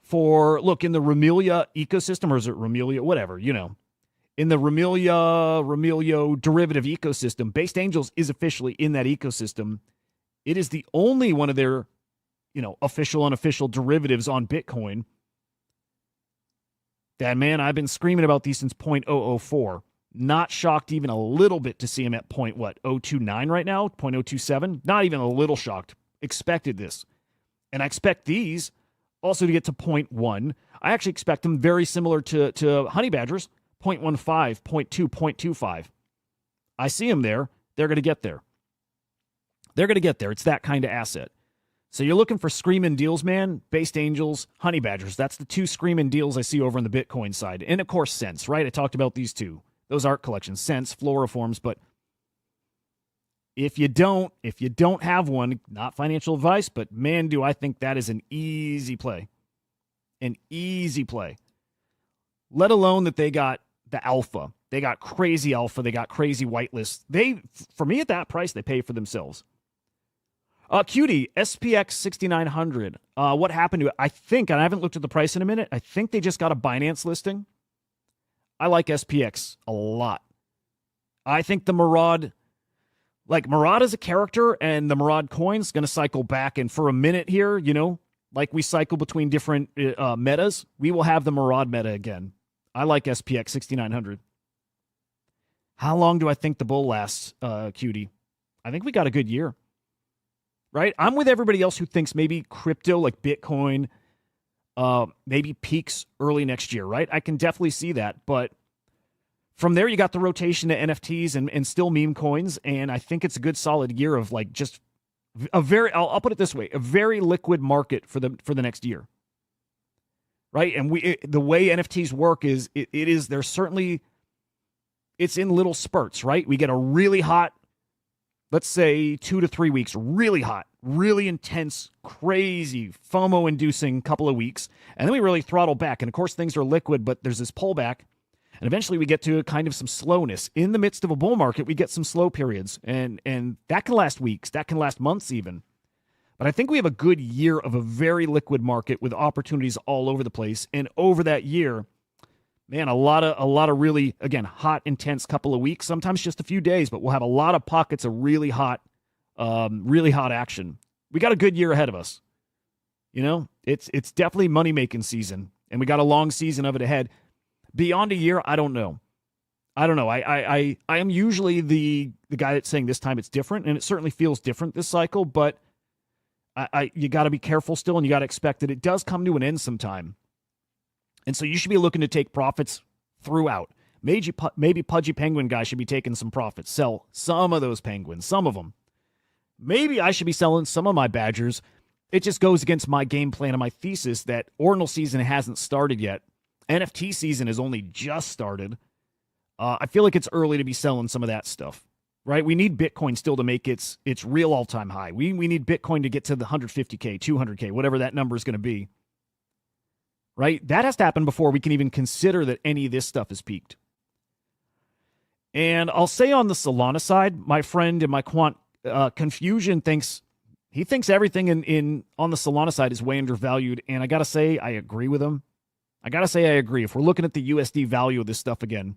for, look, in the Remelia ecosystem, or is it Remelia? Whatever, you know. In the Remilio derivative ecosystem, Based Angels is officially in that ecosystem. It is the only one of their, official, unofficial derivatives on Bitcoin. That, man, I've been screaming about these since 0.004. Not shocked even a little bit to see him at 0.029 right now, 0.027. Not even a little shocked. Expected this. And I expect these also to get to 0.1. I actually expect them very similar to Honey Badgers, 0.15, 0.2, 0.25. I see them there. They're going to get there. They're going to get there. It's that kind of asset. So you're looking for screaming deals, man. Based Angels, Honey Badgers. That's the two screaming deals I see over on the Bitcoin side. And, of course, Sense, right? I talked about these two. Those art collections, Sense, Floriforms. But if you don't have one, not financial advice, but, man, do I think that is an easy play. An easy play. Let alone that they got the alpha. They got crazy alpha. They got crazy whitelists. For me, at that price, they pay for themselves. Cutie, SPX 6900. What happened to it? I think, and I haven't looked at the price in a minute, I think they just got a Binance listing. I like SPX a lot. I think the Murad Like Murad is a character, and the Murad coin's going to cycle back. And for a minute here, like we cycle between different metas, we will have the Murad meta again. I like SPX 6900. How long do I think the bull lasts, Cutie? I think we got a good year. Right? I'm with everybody else who thinks maybe crypto, like Bitcoin, maybe peaks early next year, right? I can definitely see that. But from there, you got the rotation to NFTs and still meme coins. And I think it's a good solid year of like just a very, I'll put it this way, a very liquid market for the next year. Right? And the way NFTs work is there's certainly, it's in little spurts, right? We get a really hot, let's say 2 to 3 weeks, really hot, really intense, crazy, FOMO-inducing couple of weeks. And then we really throttle back. And of course, things are liquid, but there's this pullback. And eventually we get to kind of some slowness. In the midst of a bull market, we get some slow periods. And that can last weeks. That can last months even. But I think we have a good year of a very liquid market with opportunities all over the place. And over that year, man, a lot of really, again, hot, intense couple of weeks, sometimes just a few days, but we'll have a lot of pockets of really hot action. We got a good year ahead of us. It's definitely money-making season, and we got a long season of it ahead. Beyond a year, I don't know. I am usually the guy that's saying this time it's different, and it certainly feels different this cycle, but you got to be careful still, and you got to expect that it does come to an end sometime. And so you should be looking to take profits throughout. Maybe Pudgy Penguin guy should be taking some profits. Sell some of those penguins, some of them. Maybe I should be selling some of my badgers. It just goes against my game plan and my thesis that ordinal season hasn't started yet. NFT season has only just started. I feel like it's early to be selling some of that stuff, right? We need Bitcoin still to make its real all-time high. We need Bitcoin to get to the 150K, 200K, whatever that number is going to be. Right? That has to happen before we can even consider that any of this stuff has peaked. And I'll say on the Solana side, my friend and my quant Confusion thinks everything on the Solana side is way undervalued. And I got to say, I agree with him. I agree. If we're looking at the USD value of this stuff again,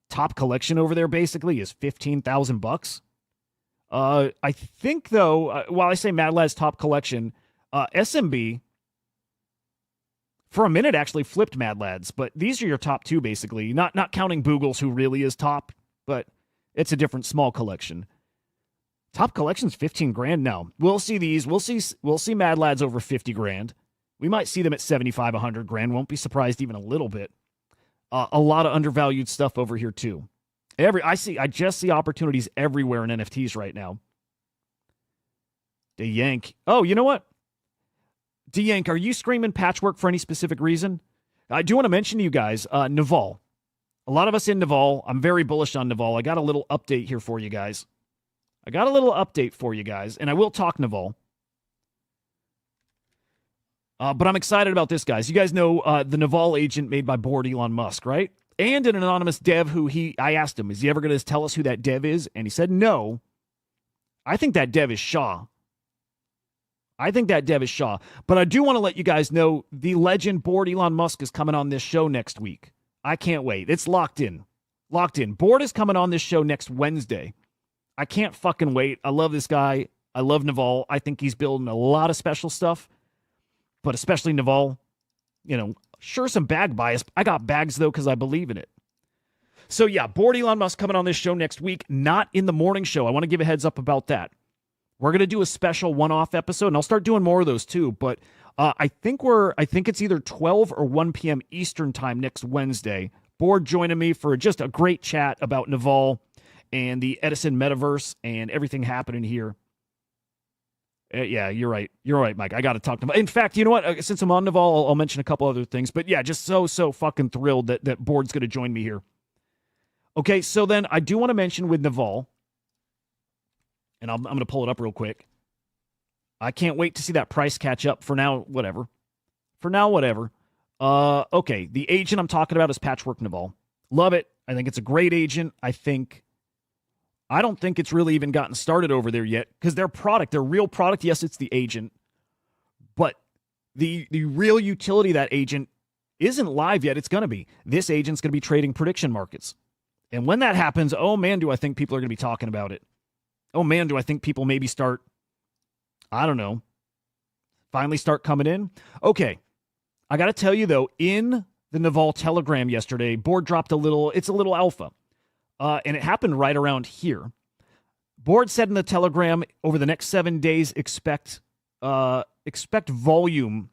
top collection over there basically is $15,000. I think, though, while I say Mad Lad's top collection, SMB, for a minute, actually flipped Mad Lads, but these are your top two, basically. Not counting Boogles, who really is top, but it's a different small collection. Top collection's 15 grand now. We'll see these. We'll see Mad Lads over 50 grand. We might see them at 75, 100 grand. Won't be surprised even a little bit. A lot of undervalued stuff over here too. I just see opportunities everywhere in NFTs right now. DeYank. Oh, you know what? DeYank, are you screaming patchwork for any specific reason? I do want to mention to you guys, Naval. A lot of us in Naval. I'm very bullish on Naval. I got a little update here for you guys. And I will talk Naval. But I'm excited about this, guys. You guys know the Naval agent made by board Elon Musk, right? And an anonymous dev who I asked him, is he ever going to tell us who that dev is? And he said no. I think that dev is Shaw. But I do want to let you guys know the legend board Elon Musk is coming on this show next week. I can't wait. It's locked in. Board is coming on this show next Wednesday. I can't fucking wait. I love this guy. I love Naval. I think he's building a lot of special stuff. But especially Naval, sure, some bag bias. I got bags, though, because I believe in it. So, yeah, board Elon Musk coming on this show next week, not in the morning show. I want to give a heads up about that. We're going to do a special one-off episode, and I'll start doing more of those, too. But I think it's either 12 or 1 p.m. Eastern time next Wednesday. Board joining me for just a great chat about Naval and the Edison metaverse and everything happening here. Yeah, you're right. You're right, Mike. I got to talk to him. In fact, you know what? Since I'm on Naval, I'll mention a couple other things. But yeah, just so fucking thrilled that Board's going to join me here. Okay, so then I do want to mention with Naval, and I'm going to pull it up real quick. I can't wait to see that price catch up. For now, whatever. Okay, the agent I'm talking about is Patchwork Naval. Love it. I think it's a great agent. I don't think it's really even gotten started over there yet because their real product, yes, it's the agent, but the real utility of that agent isn't live yet. It's going to be. This agent's going to be trading prediction markets. And when that happens, oh man, do I think people are going to be talking about it. Oh man, do I think people maybe start, I don't know, finally start coming in? Okay. I got to tell you, though, in the Naval Telegram yesterday, Board dropped it's a little alpha. And it happened right around here. Board said in the Telegram, over the next 7 days, expect volume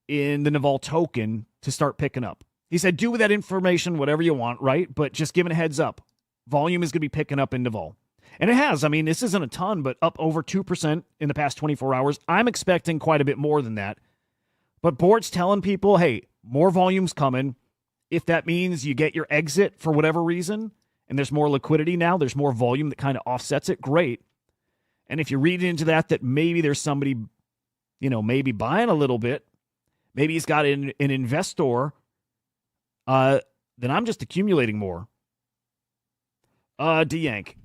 in the Naval token to start picking up. He said, do with that information whatever you want, right? But just giving a heads up, volume is going to be picking up in Naval. And it has. I mean, this isn't a ton, but up over 2% in the past 24 hours. I'm expecting quite a bit more than that. But Board's telling people, hey, more volume's coming. If that means you get your exit for whatever reason, and there's more liquidity now, there's more volume that kind of offsets it, great. And if you read into that maybe there's somebody, maybe buying a little bit, maybe he's got an investor, then I'm just accumulating more. D-Yank,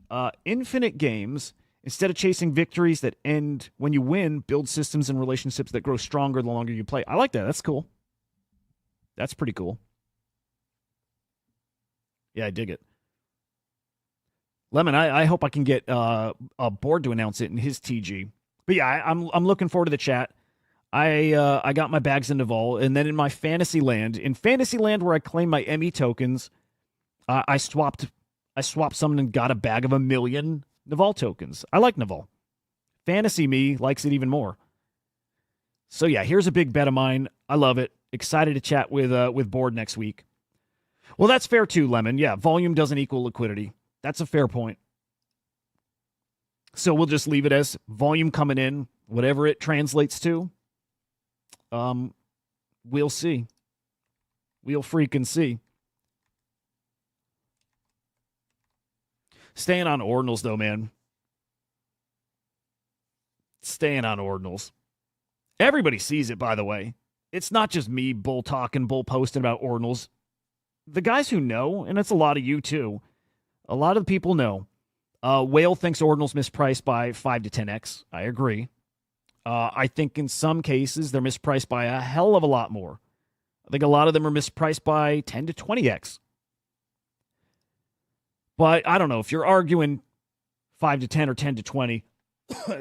infinite games, instead of chasing victories that end when you win, build systems and relationships that grow stronger the longer you play. I like that. That's cool. That's pretty cool. Yeah, I dig it. Lemon, I hope I can get a Board to announce it in his TG. But yeah, I'm looking forward to the chat. I got my bags in Naval, and then in my Fantasyland, where I claim my ME tokens, I swapped some and got a bag of 1 million Naval tokens. I like Naval. Fantasy me likes it even more. So yeah, here's a big bet of mine. I love it. Excited to chat with Board next week. Well, that's fair too, Lemon. Yeah, volume doesn't equal liquidity. That's a fair point. So we'll just leave it as volume coming in, whatever it translates to. We'll see. We'll freaking see. Staying on ordinals, though, man. Staying on ordinals. Everybody sees it, by the way. It's not just me bull talking, bull posting about ordinals. The guys who know, and it's a lot of you too, a lot of people know. Whale thinks ordinals mispriced by 5 to 10x. I agree. I think in some cases they're mispriced by a hell of a lot more. I think a lot of them are mispriced by 10 to 20x. But I don't know. If you're arguing 5 to 10 or 10 to 20,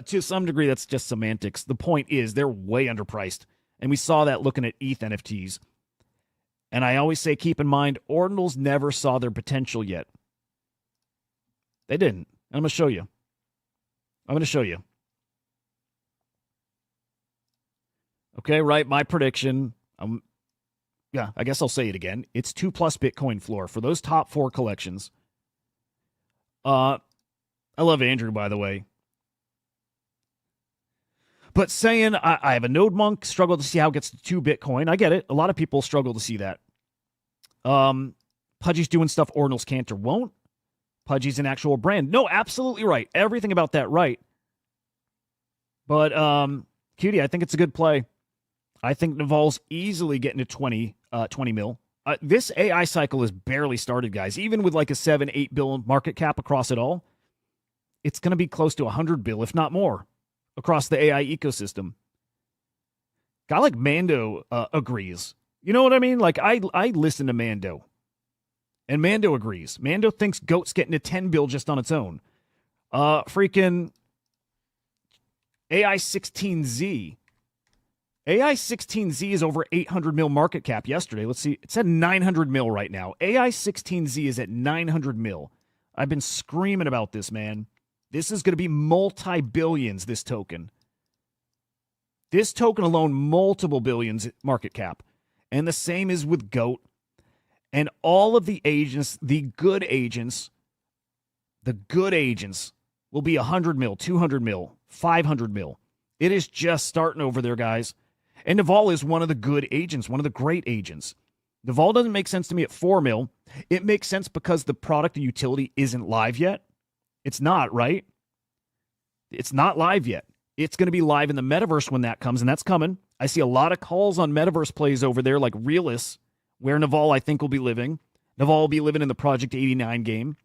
to some degree that's just semantics. The point is they're way underpriced. And we saw that looking at ETH NFTs. And I always say keep in mind, ordinals never saw their potential yet. They didn't. I'm going to show you. Okay, right, my prediction. Yeah, I guess I'll say it again. It's 2+ Bitcoin floor for those top 4 collections. I love Andrew, by the way. But saying I have a node monk, struggle to see how it gets to 2 Bitcoin. I get it. A lot of people struggle to see that. Pudgy's doing stuff ordinals can't or won't. Pudgy's an actual brand. No, absolutely right. Everything about that right. But, Cutie, I think it's a good play. I think Naval's easily getting to 20 mil. This AI cycle is barely started, guys. Even with like a 7-8 bill market cap across it all, it's going to be close to 100 bill, if not more, across the AI ecosystem. Guy like Mando agrees. You know what I mean? Like, I listen to Mando. And Mando agrees. Mando thinks GOAT's getting to 10 bill just on its own. Freaking AI16Z. AI16Z is over 800 mil market cap yesterday. Let's see. It's at 900 mil right now. AI16Z is at 900 mil. I've been screaming about this, man. This is going to be multi-billions, this token. This token alone, multiple billions market cap. And the same is with GOAT. And all of the agents, the good agents will be 100 mil, 200 mil, 500 mil. It is just starting over there, guys. And Naval is one of the good agents, one of the great agents. Naval doesn't make sense to me at 4 mil. It makes sense because the product and utility isn't live yet. It's not, right? It's not live yet. It's going to be live in the metaverse when that comes, and that's coming. I see a lot of calls on metaverse plays over there, like Realist, where Naval, I think, will be living. Naval will be living in the Project 89 game.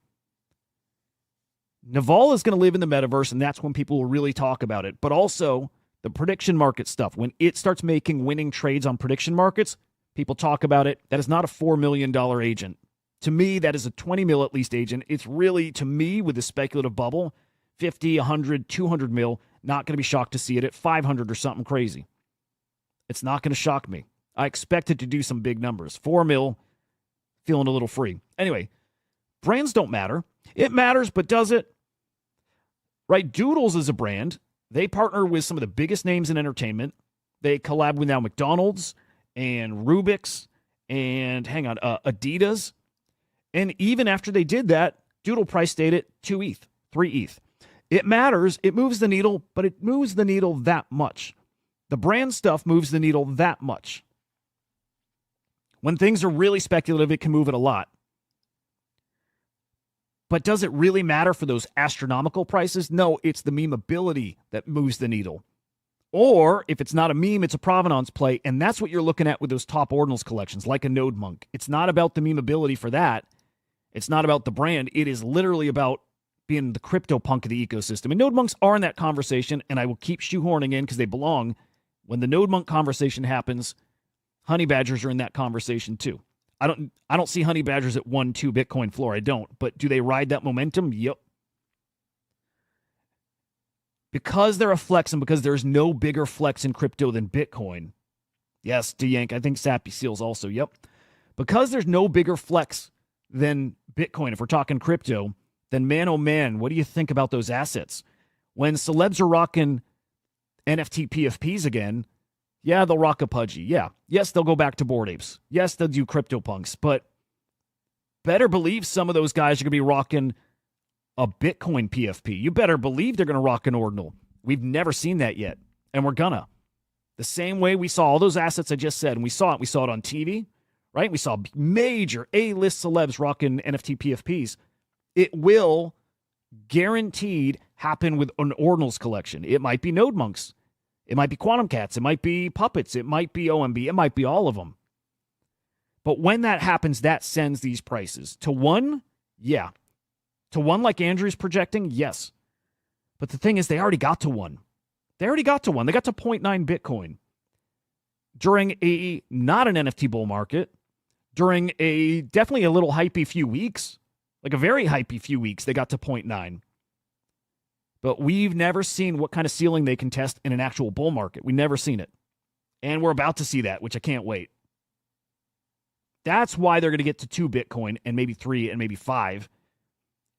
Naval is going to live in the metaverse, and that's when people will really talk about it. But also, the prediction market stuff. When it starts making winning trades on prediction markets, people talk about it. That is not a $4 million agent. To me, that is a 20 mil at least agent. It's really, to me, with the speculative bubble, 50, 100, 200 mil. Not going to be shocked to see it at 500 or something crazy. It's not going to shock me. I expect it to do some big numbers. 4 mil, feeling a little free. Anyway, brands don't matter. It matters, but does it? Right, Doodles is a brand. They partner with some of the biggest names in entertainment. They collab with now McDonald's and Rubik's and, Adidas. And even after they did that, Doodle price stayed at 2 ETH, 3 ETH. It matters. It moves the needle, but it moves the needle that much. The brand stuff moves the needle that much. When things are really speculative, it can move it a lot. But does it really matter for those astronomical prices? No, it's the memeability that moves the needle. Or if it's not a meme, it's a provenance play, and that's what you're looking at with those top ordinals collections, like a Node Monk. It's not about the memeability for that. It's not about the brand. It is literally about being the crypto punk of the ecosystem. And Node Monks are in that conversation, and I will keep shoehorning in because they belong. When the Node Monk conversation happens, Honey Badgers are in that conversation too. I don't see Honey Badgers at 1-2 Bitcoin floor. I don't. But do they ride that momentum? Yep. Because they're a flex and because there's no bigger flex in crypto than Bitcoin. Yes, DeYank. I think Sappy Seals also. Yep. Because there's no bigger flex than Bitcoin, if we're talking crypto, then man, oh man, what do you think about those assets? When celebs are rocking NFT PFPs again, yeah, they'll rock a Pudgy. Yeah. Yes, they'll go back to Bored Apes. Yes, they'll do CryptoPunks. But better believe some of those guys are going to be rocking a Bitcoin PFP. You better believe they're going to rock an ordinal. We've never seen that yet. And we're gonna. The same way we saw all those assets I just said, and we saw it on TV, right? We saw major A-list celebs rocking NFT PFPs. It will guaranteed happen with an ordinals collection. It might be Node Monks. It might be Quantum Cats. It might be Puppets. It might be OMB. It might be all of them. But when that happens, that sends these prices. To 1, yeah. To 1 like Andrew's projecting, yes. But the thing is, they already got to 1. They got to 0.9 Bitcoin. During a, not an NFT bull market, during a definitely a little hypey few weeks, like a very hypey few weeks, they got to 0.9. But we've never seen what kind of ceiling they can test in an actual bull market. We've never seen it. And we're about to see that, which I can't wait. That's why they're going to get to 2 Bitcoin and maybe 3 and maybe 5,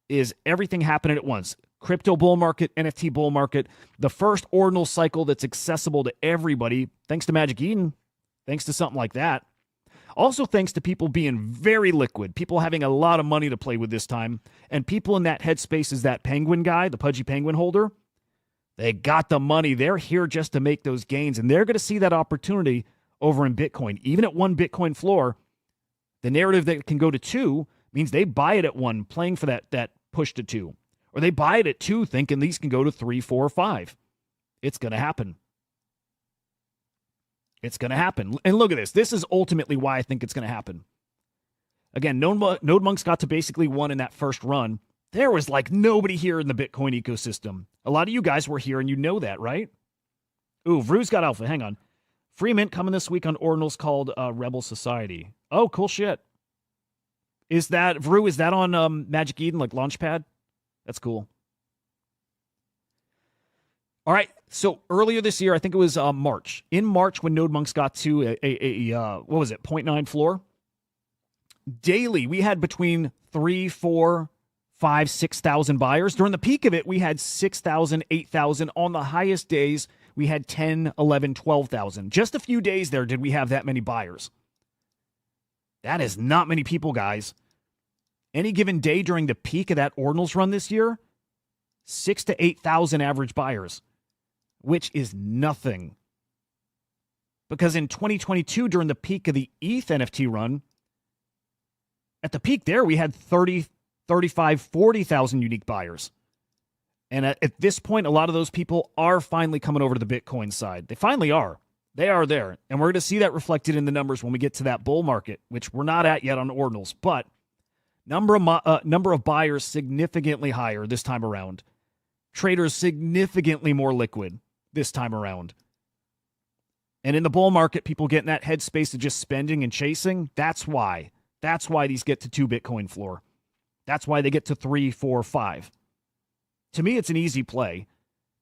is everything happening at once. Crypto bull market, NFT bull market, the first ordinal cycle that's accessible to everybody, thanks to Magic Eden, thanks to something like that. Also thanks to people being very liquid, people having a lot of money to play with this time, and people in that headspace is that Penguin guy, the Pudgy Penguin holder. They got the money. They're here just to make those gains, and they're going to see that opportunity over in Bitcoin. Even at 1 Bitcoin floor, the narrative that can go to 2 means they buy it at 1, playing for that push to 2. Or they buy it at 2, thinking these can go to 3, 4, 5. It's going to happen. It's going to happen. And look at this. This is ultimately why I think it's going to happen. Again, Node Monks got to basically 1 in that first run. There was like nobody here in the Bitcoin ecosystem. A lot of you guys were here, and you know that, right? Ooh, Vru's got alpha. Hang on. Free mint coming this week on ordinals called Rebel Society. Oh, cool shit. Is that, Vru, is that on Magic Eden, like Launchpad? That's cool. All right, so earlier this year, I think it was March. In March, when Node Monks got to what was it, 0.9 floor? Daily, we had between 3, 4, 5, 6,000 buyers. During the peak of it, we had 6,000, 8,000. On the highest days, we had 10, 11, 12,000. Just a few days there did we have that many buyers. That is not many people, guys. Any given day during the peak of that ordinals run this year, 6,000 to 8,000 average buyers, which is nothing. Because in 2022, during the peak of the ETH NFT run, at the peak there, we had 30, 35, 40,000 unique buyers. And at this point, a lot of those people are finally coming over to the Bitcoin side. They finally are. They are there. And we're going to see that reflected in the numbers when we get to that bull market, which we're not at yet on ordinals. But number of buyers significantly higher this time around. Traders significantly more liquid this time around. And in the bull market, people get in that headspace of just spending and chasing. That's why. That's why these get to 2 Bitcoin floor. That's why they get to 3, 4, 5. To me, it's an easy play.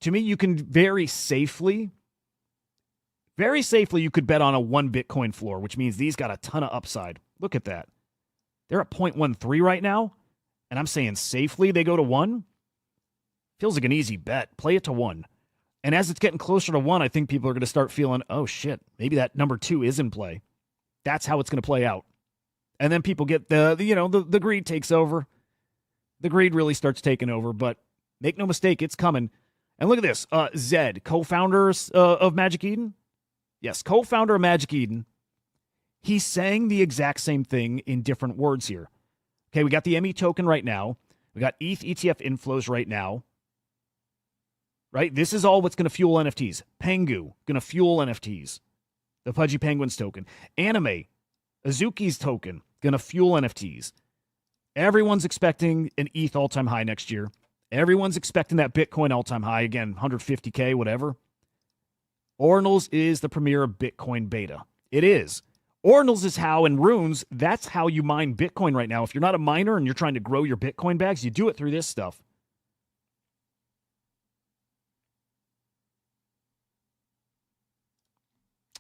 To me, you can very safely, you could bet on a 1 Bitcoin floor, which means these got a ton of upside. Look at that. They're at 0.13 right now, and I'm saying safely they go to 1. Feels like an easy bet. Play it to 1. And as it's getting closer to 1, I think people are going to start feeling, oh shit, maybe that number 2 is in play. That's how it's going to play out. And then people get the greed takes over. The greed really starts taking over, but make no mistake, it's coming. And look at this. Zed, co-founders of Magic Eden. Yes, co-founder of Magic Eden. He's saying the exact same thing in different words here. Okay, we got the ME token right now. We got ETH ETF inflows right now. Right? This is all what's going to fuel NFTs. Pengu, going to fuel NFTs. The Pudgy Penguins token. Anime, Azuki's token, going to fuel NFTs. Everyone's expecting an ETH all-time high next year. Everyone's expecting that Bitcoin all-time high. Again, 150K, whatever. Ordinals is the premier of Bitcoin beta. It is. Ordinals is how, and runes, that's how you mine Bitcoin right now. If you're not a miner and you're trying to grow your Bitcoin bags, you do it through this stuff.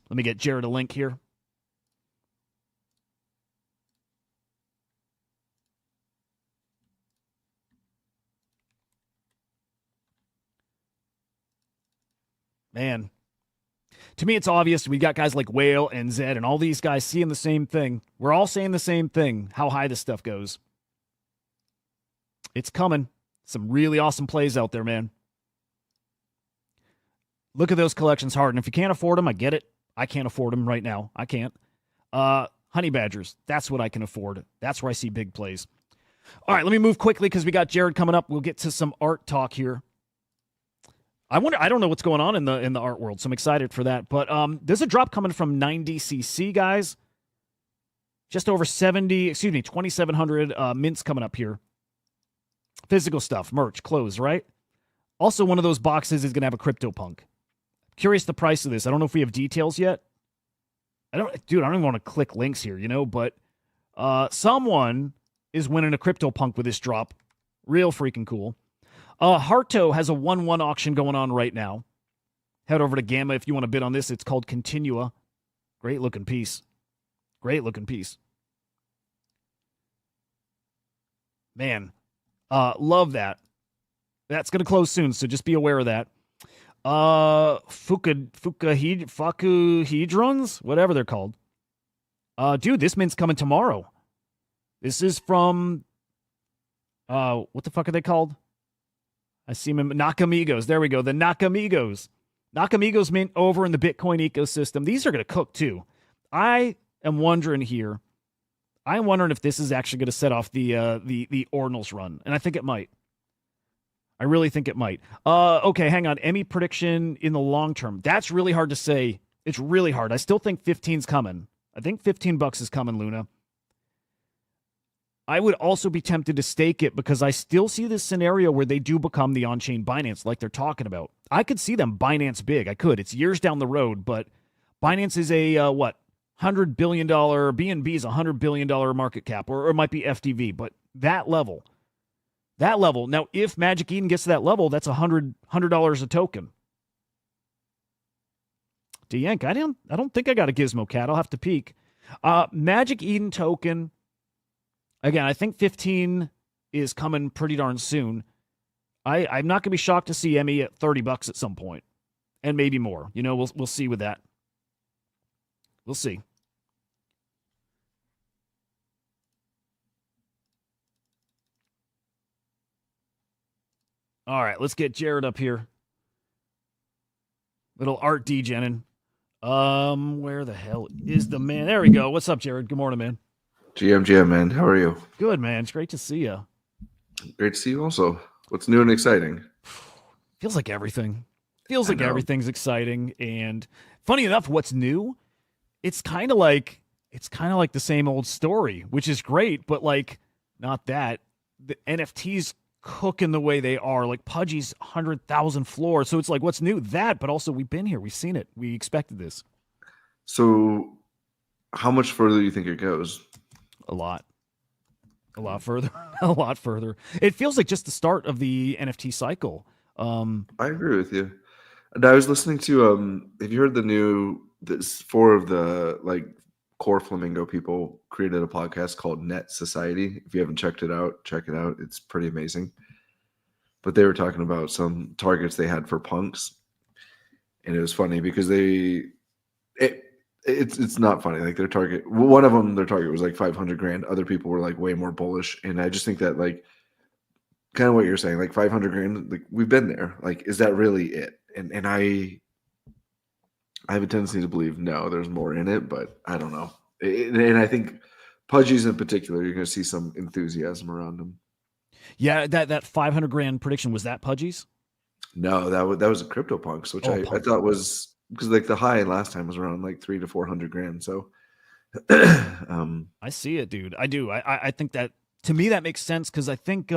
Let me get Jared a link here. Man, to me, it's obvious. We got guys like Whale and Zed and all these guys seeing the same thing. We're all saying the same thing, how high this stuff goes. It's coming. Some really awesome plays out there, man. Look at those collections hard. And if you can't afford them, I get it. I can't afford them right now. I can't. Honey Badgers, that's what I can afford. That's where I see big plays. All right, let me move quickly because we got Jared coming up. We'll get to some art talk here. I don't know what's going on in the art world, so I'm excited for that. But there's a drop coming from 90cc, guys. Just over 2,700 mints coming up here. Physical stuff, merch, clothes, right? Also, one of those boxes is going to have a CryptoPunk. Curious the price of this. I don't know if we have details yet. I don't even want to click links here, but someone is winning a CryptoPunk with this drop. Real freaking cool. Harto has a 1-1 auction going on right now. Head over to Gamma if you want to bid on this. It's called Continua. Great looking piece. Great looking piece. Man, love that. That's going to close soon, so just be aware of that. Fukuhedrons? Whatever they're called. Dude, this mint's coming tomorrow. This is from, what the fuck are they called? I see them. Nakamigos. There we go. The Nakamigos. Nakamigos mint over in the Bitcoin ecosystem. These are going to cook too. I am wondering here. I'm wondering if this is actually going to set off the Ordinals run. And I think it might. I really think it might. Okay, hang on. ME prediction in the long term. That's really hard to say. It's really hard. I still think 15's coming. I think $15 is coming, Luna. I would also be tempted to stake it because I still see this scenario where they do become the on-chain Binance like they're talking about. I could see them Binance big. I could. It's years down the road, but Binance is a, $100 billion, BNB is a $100 billion market cap, or it might be FDV, but that level. Now, if Magic Eden gets to that level, that's $100 a token. DeYank, I don't think I got a Gizmo Cat. I'll have to peek. Magic Eden token. Again, I think 15 is coming pretty darn soon. I'm not going to be shocked to see ME at $30 at some point, and maybe more. We'll see with that. We'll see. All right, let's get Jared up here. Little art degenin. Where the hell is the man? There we go. What's up, Jared? Good morning, man. GM, man. How are you? Good, man. It's great to see you. Great to see you also. What's new and exciting? Feels like everything. Feels like everything's exciting. And funny enough, what's new? It's kind of like the same old story, which is great, but like not that. The NFTs cooking the way they are, like Pudgy's 100,000 floor. So it's like, what's new? That, but also we've been here. We've seen it. We expected this. So how much further do you think it goes? A lot. A lot further. A lot further. It feels like just the start of the NFT cycle. I agree with you. And I was listening to have you heard the new this four of the like core flamingo people created a podcast called Net Society. If you haven't checked it out, check it out. It's pretty amazing. But they were talking about some targets they had for punks. And it was funny because it's not funny. Like their target, one of them, their target was like 500 grand. Other people were like way more bullish. And I just think that like kind of what you're saying, like 500 grand, like we've been there. Like, is that really it? And I have a tendency to believe no, there's more in it, but I don't know. And I think Pudgy's in particular, you're going to see some enthusiasm around him. Yeah, that 500 grand prediction, was that Pudgy's? No, that was a CryptoPunks, which I thought was because like the high last time was around like 300 to 400 grand. So I see it, dude. I do. I think that to me that makes sense because I think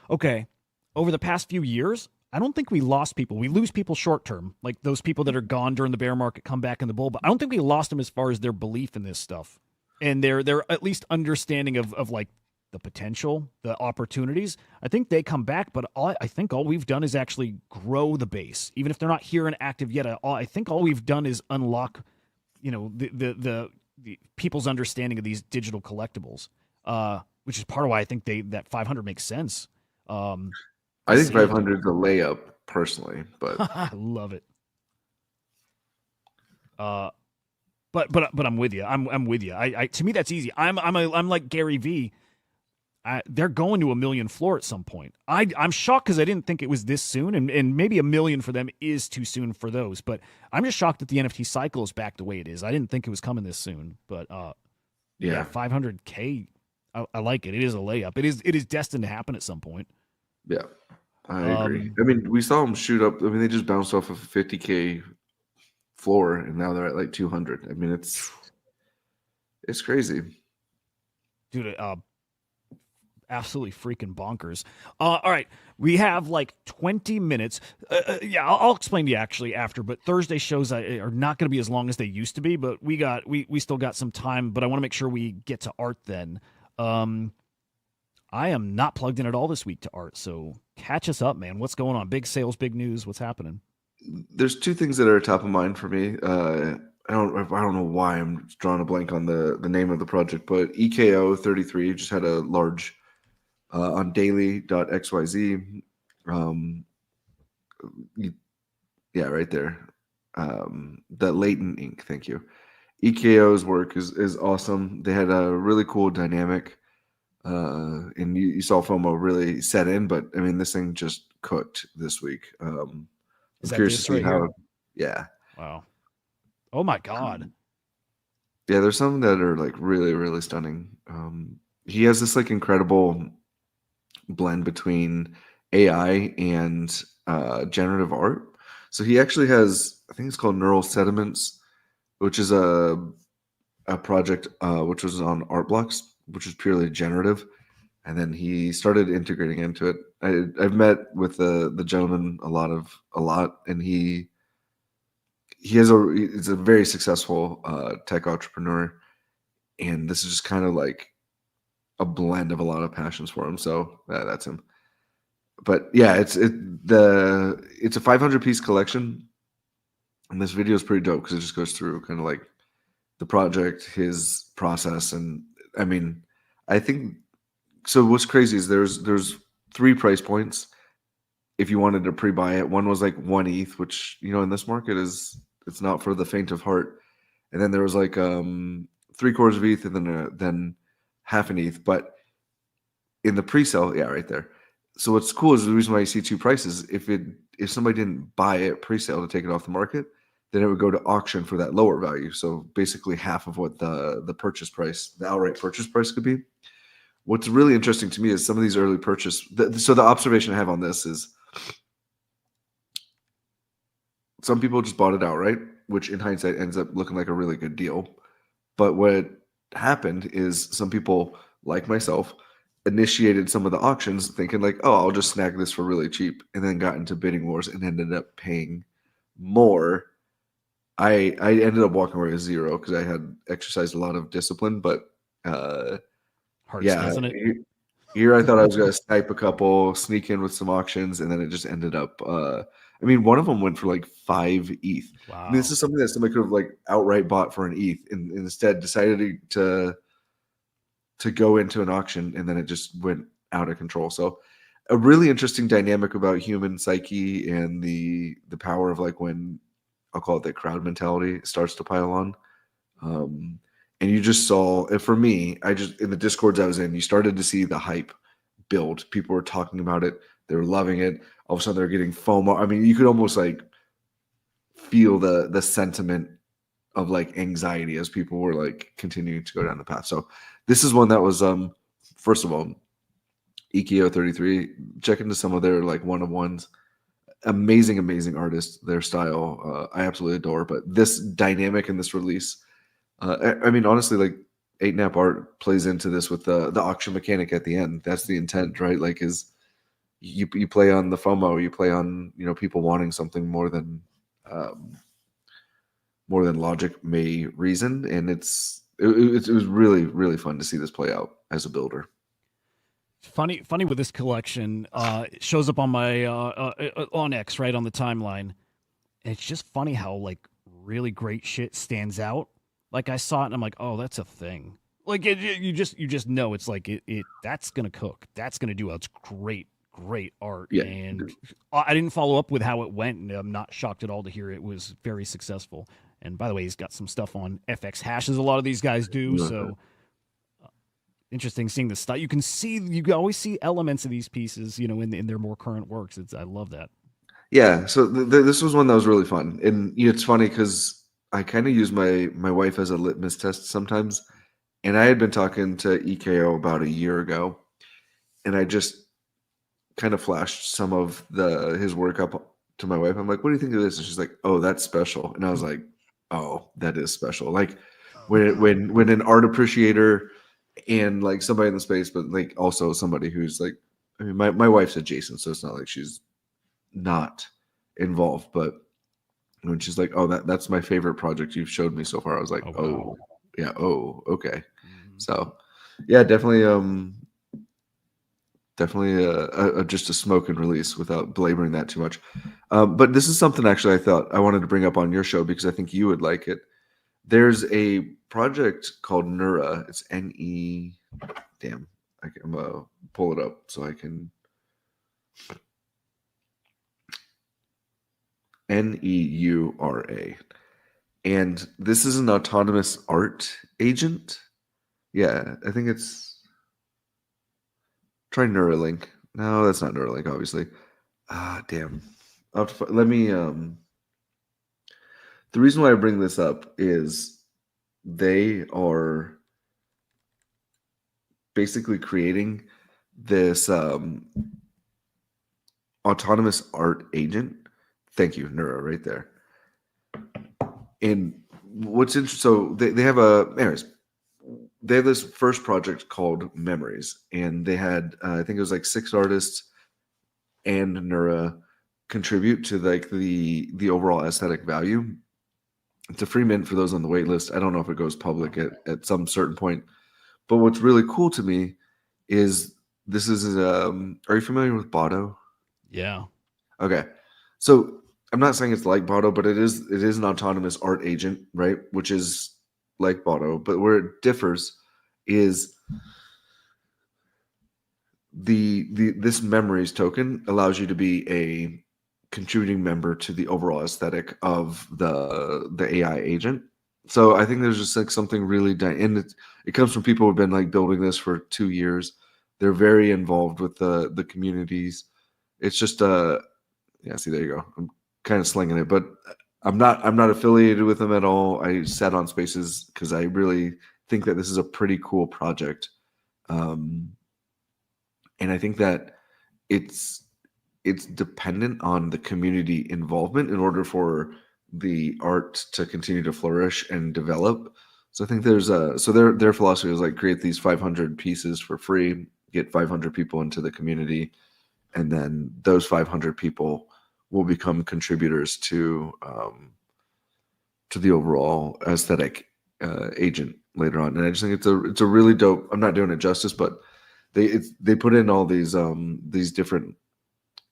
okay, over the past few years, I don't think we lost people. We lose people short term, like those people that are gone during the bear market come back in the bull. But I don't think we lost them as far as their belief in this stuff and their at least understanding of like the potential, the opportunities. I think they come back, but I think all we've done is actually grow the base, even if they're not here and active yet. I think all we've done is unlock, the people's understanding of these digital collectibles, which is part of why I think that 500 makes sense. I think 500 is a layup personally, but I love it. But I'm with you. I'm with you. I to me that's easy. I'm like Gary V. They're going to 1 million floor at some point. I'm shocked because I didn't think it was this soon, and maybe 1 million for them is too soon for those. But I'm just shocked that the NFT cycle is back the way it is. I didn't think it was coming this soon. But yeah, 500K. I like it. It is a layup. It is destined to happen at some point. Yeah, I agree. I mean, we saw them shoot up. I mean, they just bounced off of a 50K floor, and now they're at like 200. I mean, it's crazy, dude. Absolutely freaking bonkers. All right, we have like 20 minutes. Yeah, I'll explain to you actually after. But Thursday shows are not going to be as long as they used to be. But we still got some time. But I want to make sure we get to art then. I am not plugged in at all this week to art. So catch us up, man. What's going on? Big sales, big news. What's happening? There's two things that are top of mind for me. I don't know why I'm drawing a blank on the name of the project, but EKO33 just had a large on daily.xyz. Yeah, right there. The latent ink. Thank you. EKO's work is awesome. They had a really cool dynamic, and you saw FOMO really set in. But I mean, this thing just cooked this week. I'm curious to see how. Here? Yeah. Wow. Oh my God. Yeah, there's some that are like really, really stunning. He has this like incredible blend between AI and generative art. So he actually has, I think it's called Neural Sediments, which is a project which was on Art Blocks, which is purely generative. And then he started integrating into it. I've met with the gentleman a lot, and he's a very successful tech entrepreneur, and this is just kind of like a blend of a lot of passions for him. So that's him. But yeah, it's a 500 piece collection, and this video is pretty dope because it just goes through kind of like the project, his process, and I mean, I think so. What's crazy is there's 3 price points if you wanted to pre-buy it. One was like 1 ETH, which in this market it's not for the faint of heart, and then there was like 3/4 of ETH, and then half an ETH. But in the pre-sale, yeah, right there. So what's cool is the reason why you see 2 prices. If somebody didn't buy it pre-sale to take it off the market, then it would go to auction for that lower value. So basically half of what the purchase price, the outright purchase price could be. What's really interesting to me is some of these early purchase. So the observation I have on this is some people just bought it outright, which in hindsight ends up looking like a really good deal. But what happened is some people, like myself, initiated some of the auctions thinking like, oh, I'll just snag this for really cheap, and then got into bidding wars and ended up paying more. I ended up walking away with 0 because I had exercised a lot of discipline, but Hurts, Yeah, doesn't it? here I thought I was gonna snipe a couple, sneak in with some auctions, and then it just ended up. I mean, one of them went for like 5 ETH. I mean, this Wow. is something that somebody could have like outright bought for an ETH, and instead decided to go into an auction, and then it just went out of control. So, a really interesting dynamic about human psyche and the power of like when I'll call it the crowd mentality starts to pile on. Um, and you just saw, and for me, I just in the discords I was in, you started to see the hype build. People were talking about it, they were loving it. All of a sudden, they're getting FOMO. I mean, you could almost like feel the sentiment of like anxiety as people were like continuing to go down the path. So this is one that was first of all, EKO 33. Check into some of their like one-of-ones. Amazing artists. Their style, I absolutely adore. But this dynamic in this release, I mean, honestly, like 8nap art plays into this with the auction mechanic at the end. That's the intent, right? Like, is you play on the FOMO, you play on people wanting something um, more than logic may reason, and it was really fun to see this play out as a builder. Funny with this collection. It shows up on my on X, right on the timeline. And it's just funny how like really great shit stands out. Like I saw it and I'm like, oh, that's a thing. Like you just know it's like it that's gonna cook. That's gonna do well. It's great art. Yeah, And I didn't follow up with how it went, and I'm not shocked at all to hear it was very successful. And by the way, he's got some stuff on FX hashes. A lot of these guys do. So interesting seeing the stuff. You can always see elements of these pieces, in their more current works. I love that. yeah. So this was one that was really fun, and it's funny because I kind of use my wife as a litmus test sometimes. And I had been talking to EKO about a year ago, and I just kind of flashed some of his work up to my wife. I'm like, "What do you think of this?" And she's like, "Oh, that's special." And I was like, "Oh, that is special." Like when an art appreciator and like somebody in the space, but like also somebody who's like, I mean, my wife's adjacent, so it's not like she's not involved. But when she's like, "Oh, that's my favorite project you've showed me so far," I was like, Oh, wow. "Oh, yeah, oh, okay." Mhm. So, yeah, definitely just a smoke and release without belaboring that too much. But this is something actually I thought I wanted to bring up on your show because I think you would like it. There's a project called Neura. It's N-E. Damn, I'm gonna pull it up so I can. Neura. And this is an autonomous art agent. Yeah, I think it's. Try Neuralink. No, that's not Neuralink, obviously. Ah, damn. Let me. The reason why I bring this up is they are basically creating this autonomous art agent. Thank you, Neuro, right there. And what's interesting, so they have anyways, they have this first project called Memories, and they had I think it was like 6 artists and Neura contribute to like the overall aesthetic value. It's a free mint for those on the wait list. I don't know if it goes public at some certain point. But what's really cool to me is this is are you familiar with Botto? Yeah. Okay. So I'm not saying it's like Botto, but it is an autonomous art agent, right? Which is like Botto, but where it differs is this memories token allows you to be a contributing member to the overall aesthetic of the AI agent. So I think there's just like something really and it comes from people who've been like building this for 2 years. They're very involved with the communities. It's just yeah, see there you go. I'm kind of slinging it, but I'm not affiliated with them at all. I sat on spaces because I really think that this is a pretty cool project. And I think that it's dependent on the community involvement in order for the art to continue to flourish and develop. So I think there's so their philosophy is like create these 500 pieces for free, get 500 people into the community, and then those 500 people will become contributors to the overall aesthetic agent. later on, and I just think it's a really dope. I'm not doing it justice, but they put in all these different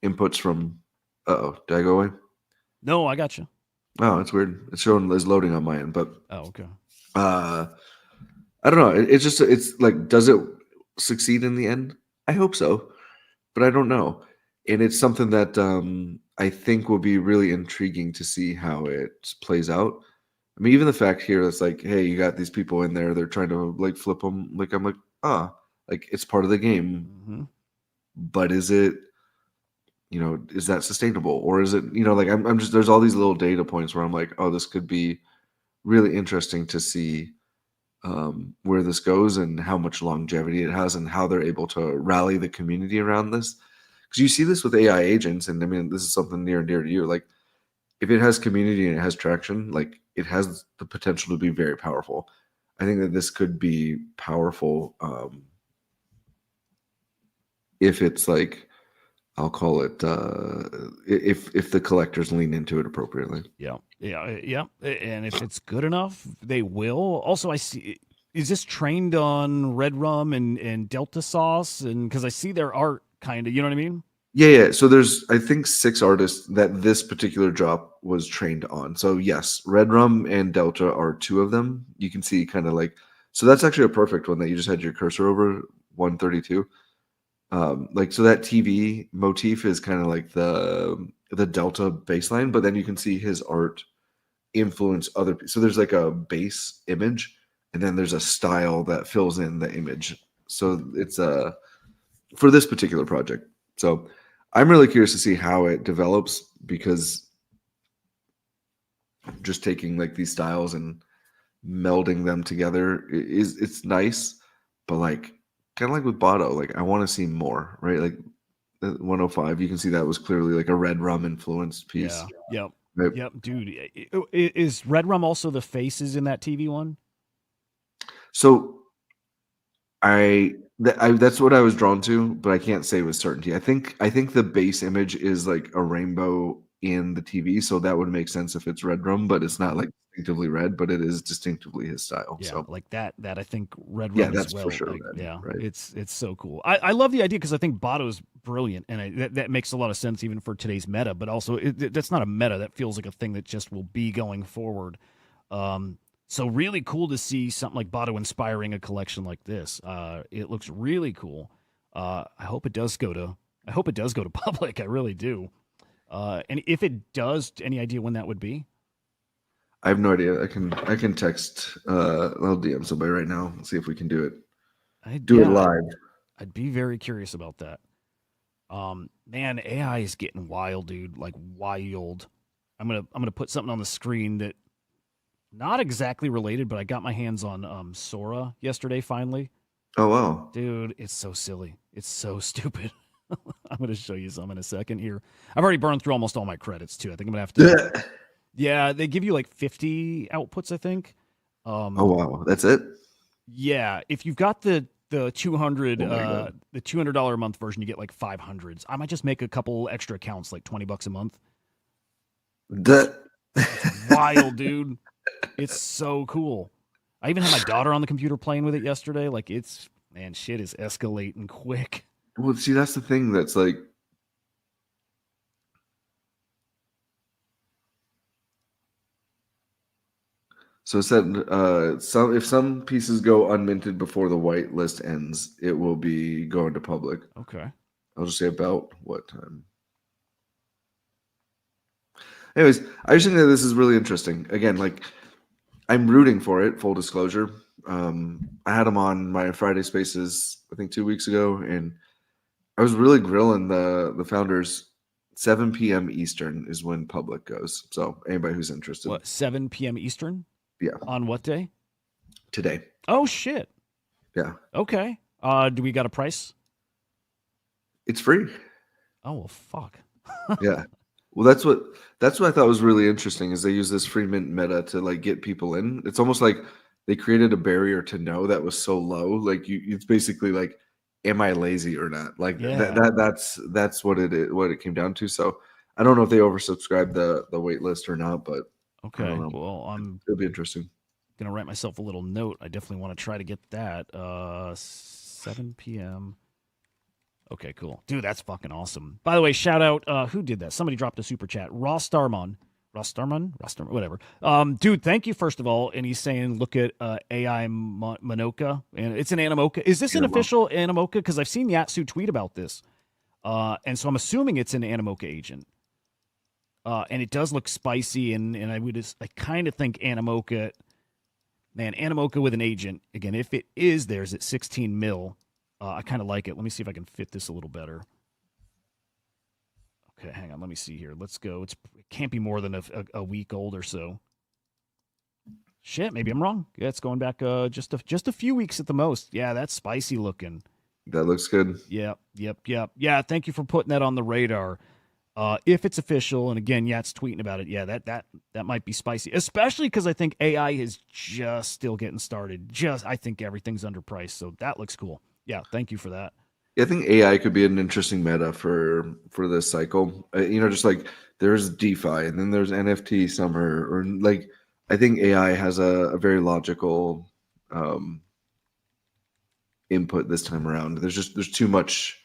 inputs from. Oh, did I go away? No, I got you. Oh, it's weird. It's showing is loading on my end, but Oh, okay. I don't know. It's like, does it succeed in the end? I hope so, but I don't know. And it's something that I think will be really intriguing to see how it plays out. I mean, even the fact here that's like, hey, you got these people in there, they're trying to like flip them. Like, I'm like, like it's part of the game, but is it, is that sustainable, or is it, like I'm just, there's all these little data points where I'm like, oh, this could be really interesting to see where this goes and how much longevity it has and how they're able to rally the community around this. Because you see this with AI agents, and I mean, this is something near and dear to you. Like, if it has community and it has traction, like it has the potential to be very powerful. I think that this could be powerful if it's like, I'll call it if the collectors lean into it appropriately. Yeah. And if it's good enough, they will. Also, I see. Is this trained on Red Rum and Delta Sauce? And because I see their art, kind of. You know what I mean? Yeah. So there's, I think, 6 artists that this particular drop was trained on. So yes, Red Rum and Delta are 2 of them. You can see kind of like, so that's actually a perfect one that you just had your cursor over, 132. Like, so that TV motif is kind of like the Delta baseline, but then you can see his art influence other people. So there's like a base image, and then there's a style that fills in the image. So it's for this particular project. So I'm really curious to see how it develops, because just taking like these styles and melding them together it's nice, but like kind of like with Botto, like I want to see more, right? Like the 105, you can see that was clearly like a Red Rum influenced piece. Yeah. Yep. Right? Yep, dude. Is Red Rum also the faces in that TV one? So that's what I was drawn to, but I can't say with certainty. I think the base image is like a rainbow in the TV, so that would make sense if it's Red Rum, but it's not like distinctively red, but it is distinctively his style. Yeah, so like that I think Red Rum yeah, as that's well. for sure. Like, Red, yeah, right? it's so cool. I love the idea because I think Botto's brilliant, and that makes a lot of sense even for today's meta. But also, that's not a meta. That feels like a thing that just will be going forward. So really cool to see something like Botto inspiring a collection like this. It looks really cool. I hope it does go to public. I really do. And if it does, any idea when that would be? I have no idea. I can text I'll DM somebody right now and see if we can do it. It live. I'd be very curious about that. Man, AI is getting wild, dude. Like wild. I'm gonna put something on the screen that not exactly related, but I got my hands on Sora yesterday finally. Oh wow. Dude, it's so silly. It's so stupid. I'm gonna show you some in a second here. I've already burned through almost all my credits too. I think I'm gonna have to Yeah, they give you like 50 outputs, I think. Oh wow, that's it? Yeah, if you've got the 200 the $200 a month version, you get like 500s. I might just make a couple extra accounts, like $20 a month. It's wild, dude. It's so cool. I even had my daughter on the computer playing with it yesterday. Like, shit is escalating quick. Well, see, that's the thing that's like, so it said if some pieces go unminted before the white list ends, it will be going to public. Okay. I'll just say about what time. Anyways, I just think that this is really interesting. Again, like, I'm rooting for it, full disclosure. I had him on my Friday Spaces, I think 2 weeks ago, and I was really grilling the founders. 7 p.m. Eastern is when public goes. So anybody who's interested. What, 7 p.m. Eastern? Yeah. On what day? Today. Oh, shit. Yeah. Okay. Do we got a price? It's free. Oh, well, fuck. Yeah. Well, that's what I thought was really interesting, is they use this free mint meta to like get people in. It's almost like they created a barrier to know that was so low. Like it's basically like, am I lazy or not? Like that's what it came down to. So I don't know if they oversubscribed the wait list or not, but okay. Well, it'll be interesting. Gonna write myself a little note. I definitely want to try to get that. 7 p.m. Okay, cool. Dude, that's fucking awesome. By the way, shout out, who did that? Somebody dropped a super chat. Ross Starman. Whatever. Dude, thank you, first of all. And he's saying, look at AI Manoka. And it's an Animoca. Is this an official Animoca? Because I've seen Yatsu tweet about this. And so I'm assuming it's an Animoca agent. And it does look spicy, and I kind of think Animoca, man, Animoca with an agent, again, if it is theirs at 16 mil, I kind of like it. Let me see if I can fit this a little better. Okay, hang on. Let me see here. Let's go. It can't be more than a week old or so. Shit, maybe I'm wrong. Yeah, it's going back just a few weeks at the most. Yeah, that's spicy looking. That looks good. Yep. Yeah, thank you for putting that on the radar. If it's official, and again, it's tweeting about it. Yeah, that might be spicy, especially because I think AI is just still getting started. I think everything's underpriced, so that looks cool. Yeah, thank you for that. Yeah, I think AI could be an interesting meta for this cycle. Just like there's DeFi and then there's NFT summer, or like I think AI has a very logical input this time around. There's too much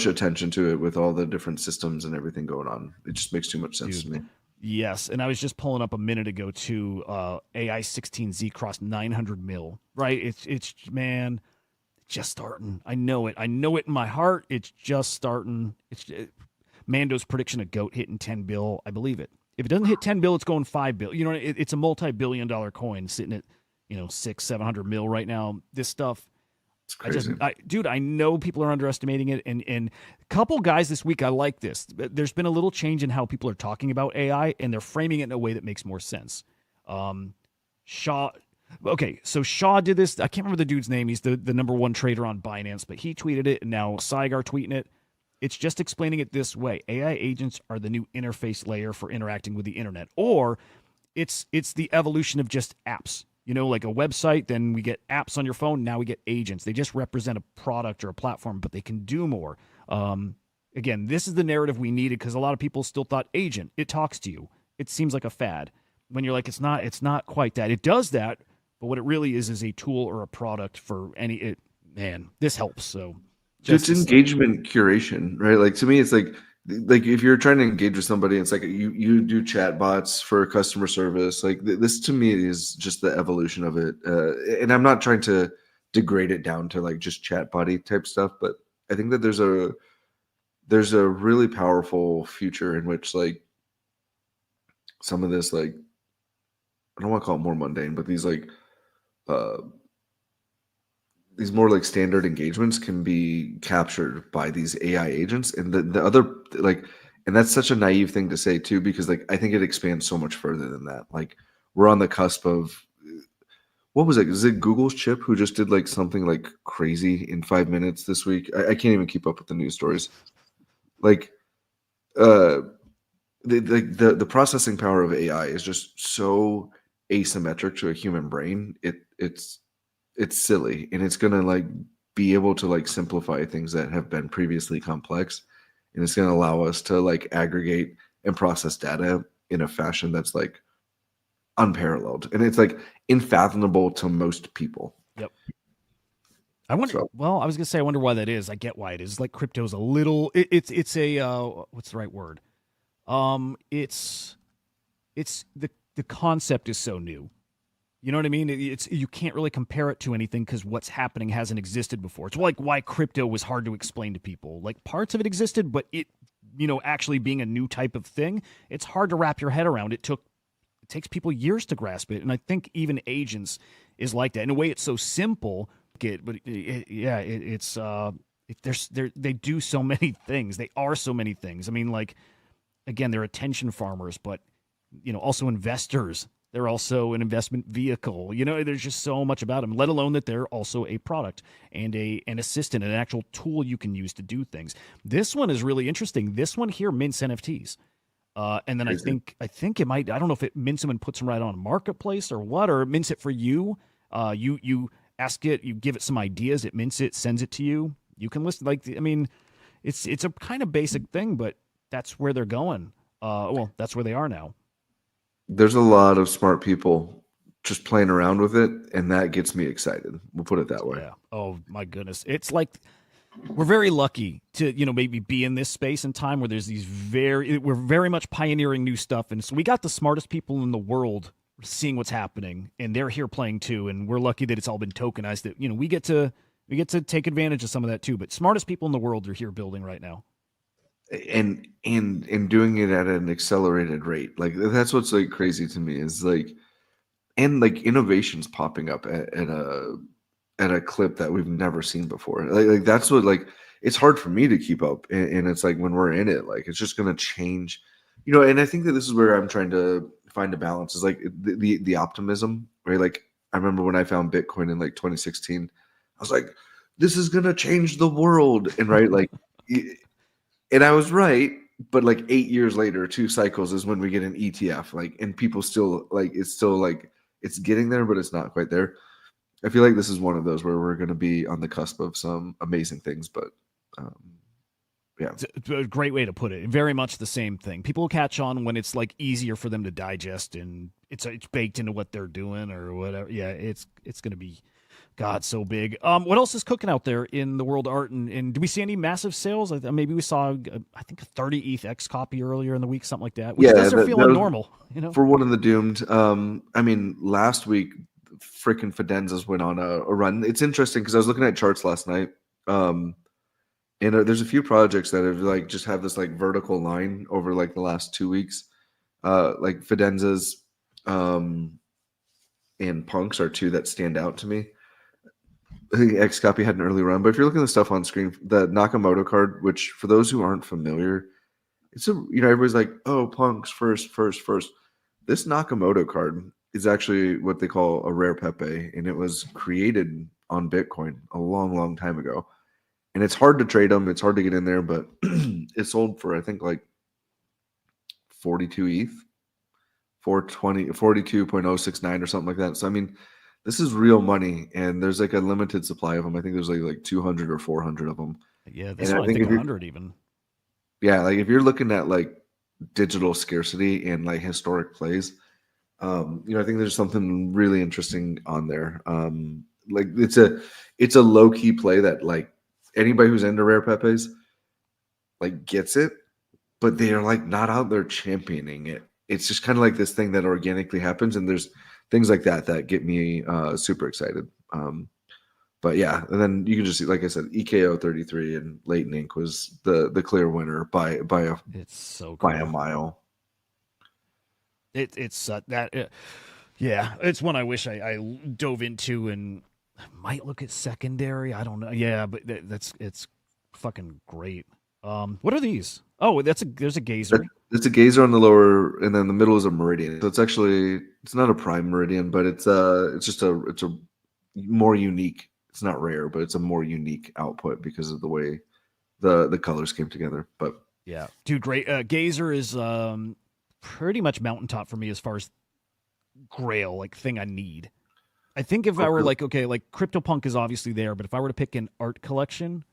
attention to it with all the different systems and everything going on. It just makes too much sense to me. Yes, and I was just pulling up a minute ago too. AI 16Z crossed 900 mil. Right? It's man. Just starting. I know it in my heart. It's just starting. Mando's prediction of GOAT hitting 10 bill. I believe it. If it doesn't hit 10 bill, it's going 5 bill. It's a multi-billion-dollar coin sitting at 600-700 mil right now. This stuff, it's crazy. Dude, I know people are underestimating it, and a couple guys this week, I like this. There's been a little change in how people are talking about AI, and they're framing it in a way that makes more sense. Okay, so Shaw did this. I can't remember the dude's name. He's the number one trader on Binance, but he tweeted it, and now Saigar tweeting it. It's just explaining it this way. AI agents are the new interface layer for interacting with the internet. Or it's the evolution of just apps. Like a website, then we get apps on your phone, now we get agents. They just represent a product or a platform, but they can do more. Again, this is the narrative we needed because a lot of people still thought agent, it talks to you. It seems like a fad. When you're like, it's not quite that. It does that. But what it really is a tool or a product for this helps. So it's engagement curation, right? Like to me, it's like if you're trying to engage with somebody, it's like you do chat bots for customer service. Like this to me is just the evolution of it. And I'm not trying to degrade it down to like just chat botty type stuff, but I think that there's a really powerful future in which like some of this, like, I don't want to call it more mundane, but these more like standard engagements can be captured by these AI agents. And the other, like, and that's such a naive thing to say too, because like I think it expands so much further than that. Like we're on the cusp of, what was it? Is it Google's Chip who just did like something like crazy in 5 minutes this week? I can't even keep up with the news stories. Like the processing power of AI is just so asymmetric to a human brain. It's silly, and it's gonna like be able to like simplify things that have been previously complex, and it's gonna allow us to like aggregate and process data in a fashion that's like unparalleled, and it's like unfathomable to most people. Yep. I wonder. Well, I was gonna say, I wonder why that is. I get why it is. Like crypto's a little. It's a what's the right word? It's the concept is so new. You know what I mean? You can't really compare it to anything because what's happening hasn't existed before. It's like why crypto was hard to explain to people. Like parts of it existed, but it actually being a new type of thing, it's hard to wrap your head around. It takes people years to grasp it, and I think even agents is like that. In a way, it's so simple. They do so many things. They are so many things. I mean, like, again, they're attention farmers, but also investors. They're also an investment vehicle. There's just so much about them, let alone that they're also a product and an assistant, an actual tool you can use to do things. This one is really interesting. This one here mints NFTs. And then I think it might, I don't know if it mints them and puts them right on a marketplace or what, or it mints it for you. You ask it, you give it some ideas, it mints it, sends it to you. You can list, it's a kind of basic thing, but that's where they're going. That's where they are now. There's a lot of smart people just playing around with it, and that gets me excited. We'll put it that way. Yeah. Oh my goodness. It's like we're very lucky to, maybe be in this space and time where there's we're very much pioneering new stuff. And so we got the smartest people in the world seeing what's happening, and they're here playing too. And we're lucky that it's all been tokenized, that, we get to take advantage of some of that too. But smartest people in the world are here building right now. And doing it at an accelerated rate. Like, that's what's like crazy to me is like, and like innovations popping up at a clip that we've never seen before. Like that's what, like, it's hard for me to keep up. And it's like when we're in it, like it's just going to change, and I think that this is where I'm trying to find a balance, is like the optimism, right? Like I remember when I found Bitcoin in like 2016, I was like, this is going to change the world. And right. Like, and I was right. But like 8 years later, 2 cycles is when we get an ETF, like, and people still like, it's still like, it's getting there, but it's not quite there. I feel like this is one of those where we're going to be on the cusp of some amazing things, but yeah. It's a great way to put it. Very much the same thing. People catch on when it's like easier for them to digest, and it's baked into what they're doing or whatever. Yeah, it's going to be, God, so big. What else is cooking out there in the world of art? And do we see any massive sales? Maybe we saw, I think, a 30 ETH X copy earlier in the week, something like that. Which doesn't feel normal, For one of the doomed. I mean, last week, freaking Fidenzas went on a run. It's interesting because I was looking at charts last night, and there's a few projects that have like just have this like vertical line over like the last 2 weeks. Like Fidenzas, and Punks are 2 that stand out to me. I think X copy had an early run, but if you're looking at the stuff on screen, the Nakamoto card, which for those who aren't familiar, it's everybody's like, oh, Punks first. This Nakamoto card is actually what they call a rare Pepe, and it was created on Bitcoin a long, long time ago. And it's hard to trade them. It's hard to get in there, but it sold for, I think, like 42 ETH, 42.069 or something like that. So, I mean, this is real money, and there's like a limited supply of them. I think there's like 200 or 400 of them. Yeah, that's what I think 100 even. Yeah, like if you're looking at like digital scarcity and like historic plays, I think there's something really interesting on there. Like it's a low key play that like anybody who's into rare Pepes like gets it, but they are like not out there championing it. It's just kind of like this thing that organically happens, and there's things like that get me super excited. But yeah, and then you can just see, like I said, EKO 33 and Leighton Inc. was the clear winner by it's so by cool. a mile. It's one I wish I dove into, and I might look at secondary. I don't know. Yeah, but it's fucking great. What are these? Oh, there's a gazer. It's a gazer on the lower, and then the middle is a meridian. So it's not a prime meridian, but it's a more unique. It's not rare, but it's a more unique output because of the way the colors came together. But yeah, dude, great. Gazer is pretty much mountaintop for me as far as grail, like thing I need. I think if I were like, okay, like CryptoPunk is obviously there, but if I were to pick an art collection,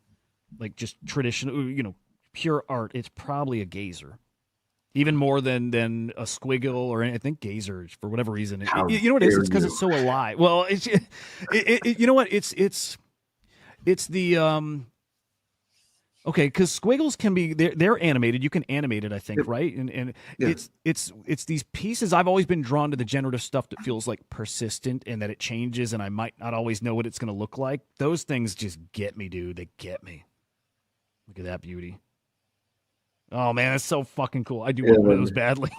like just traditional, pure art, it's probably a gazer. Even more than a squiggle or anything. I think gazer, for whatever reason. You know what it is? It's because it's so alive. Well, you know what? It's the okay, because squiggles can be they're animated. You can animate it, I think, right? And yeah. It's these pieces. I've always been drawn to the generative stuff that feels like persistent and that it changes, and I might not always know what it's going to look like. Those things just get me, dude. They get me. Look at that beauty. Oh man, that's so fucking cool. I do want one of those badly.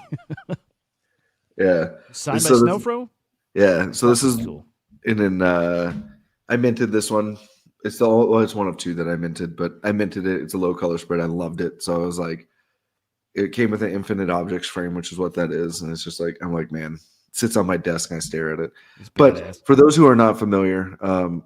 Yeah. Signed by Snowfro? Yeah. So this is cool. And then I minted this one. It's one of 2 that I minted, but I minted it. It's a low color spread. I loved it. So I was like, it came with an infinite objects frame, which is what that is. And it's just like, I'm like, man, it sits on my desk and I stare at it. But for those who are not familiar,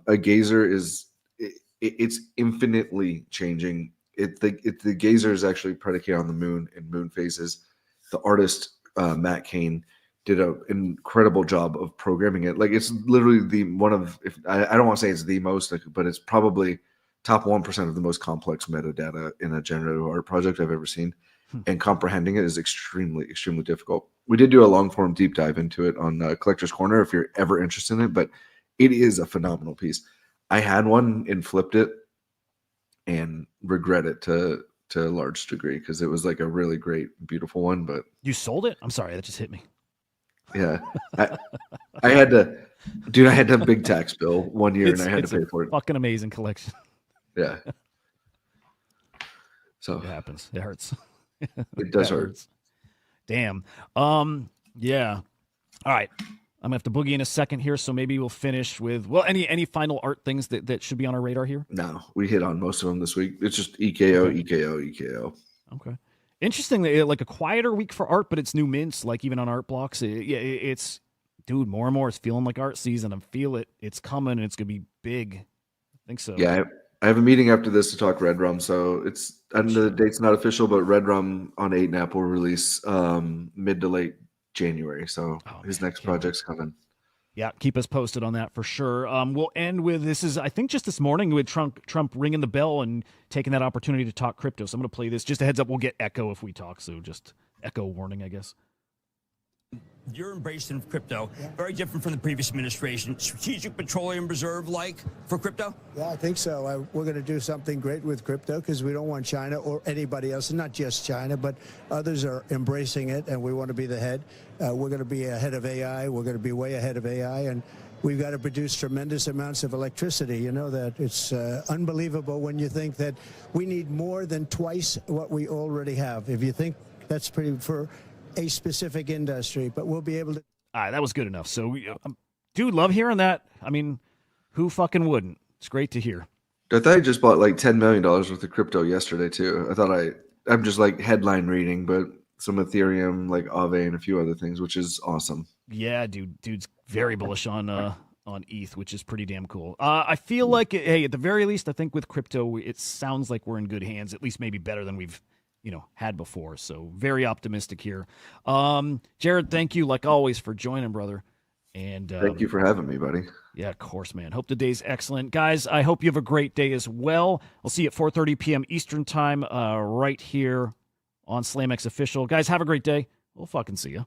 a gazer it's infinitely changing. The gazer is actually predicated on the moon and moon phases. The artist Matt Kane did an incredible job of programming it. Like it's literally I don't want to say it's the most, but it's probably top 1% of the most complex metadata in a generative art project I've ever seen. and comprehending it is extremely, extremely difficult. We did do a long form deep dive into it on Collector's Corner if you're ever interested in it, but it is a phenomenal piece. I had one and flipped it and regret it to a large degree because it was like a really great, beautiful one. But you sold it? I'm sorry, that just hit me. Yeah, I had to, dude. I had a big tax bill one year, and I had to pay for it. Fucking amazing collection. Yeah. So it happens. It hurts. It does hurt. Damn. Yeah. All right. I'm gonna have to boogie in a second here, so maybe we'll finish with any final art things that should be on our radar here. No, we hit on most of them this week. It's just EKO, okay. EKO. Okay. Interesting that like a quieter week for art, but it's new mints. Like even on art blocks, it's dude more and more. It's feeling like art season. I feel it. It's coming, and it's gonna be big. I think so. Yeah, I have a meeting after this to talk Red Rum. So it's the date's not official, but Red Rum on 8NAP will release mid to late January. So his next project's coming. Yeah, keep us posted on that for sure. We'll end with this is I think just this morning with Trump ringing the bell and taking that opportunity to talk crypto. So I'm going to play this. Just a heads up, we'll get echo if we talk. So just echo warning, I guess. Your embracing of crypto, very different from the previous administration. Strategic Petroleum Reserve like for crypto? Yeah, I think so. We're going to do something great with crypto because we don't want China or anybody else, and not just China, but others are embracing it, and we want to be the head. We're going to be ahead of AI. We're going to be way ahead of AI, and we've got to produce tremendous amounts of electricity. You know that it's unbelievable when you think that we need more than twice what we already have. If you think that's pretty for a specific industry, but we'll be able to. All right, that was good enough. So, dude, love hearing that. I mean, who fucking wouldn't? It's great to hear. I thought I just bought like $10 million worth of crypto yesterday too. I thought I'm just like headline reading, but some Ethereum, like Aave, and a few other things, which is awesome. Yeah, dude's very bullish on ETH, which is pretty damn cool. I feel like, hey, at the very least, I think with crypto, it sounds like we're in good hands. At least maybe better than we've had before. So very optimistic here. Jared, thank you like always for joining, brother. And thank you for having me, buddy. Yeah, of course, man. Hope the day's excellent. Guys, I hope you have a great day as well. I'll see you at 4:30 p.m. Eastern time right here on SlamX Official. Guys, have a great day. We'll fucking see you.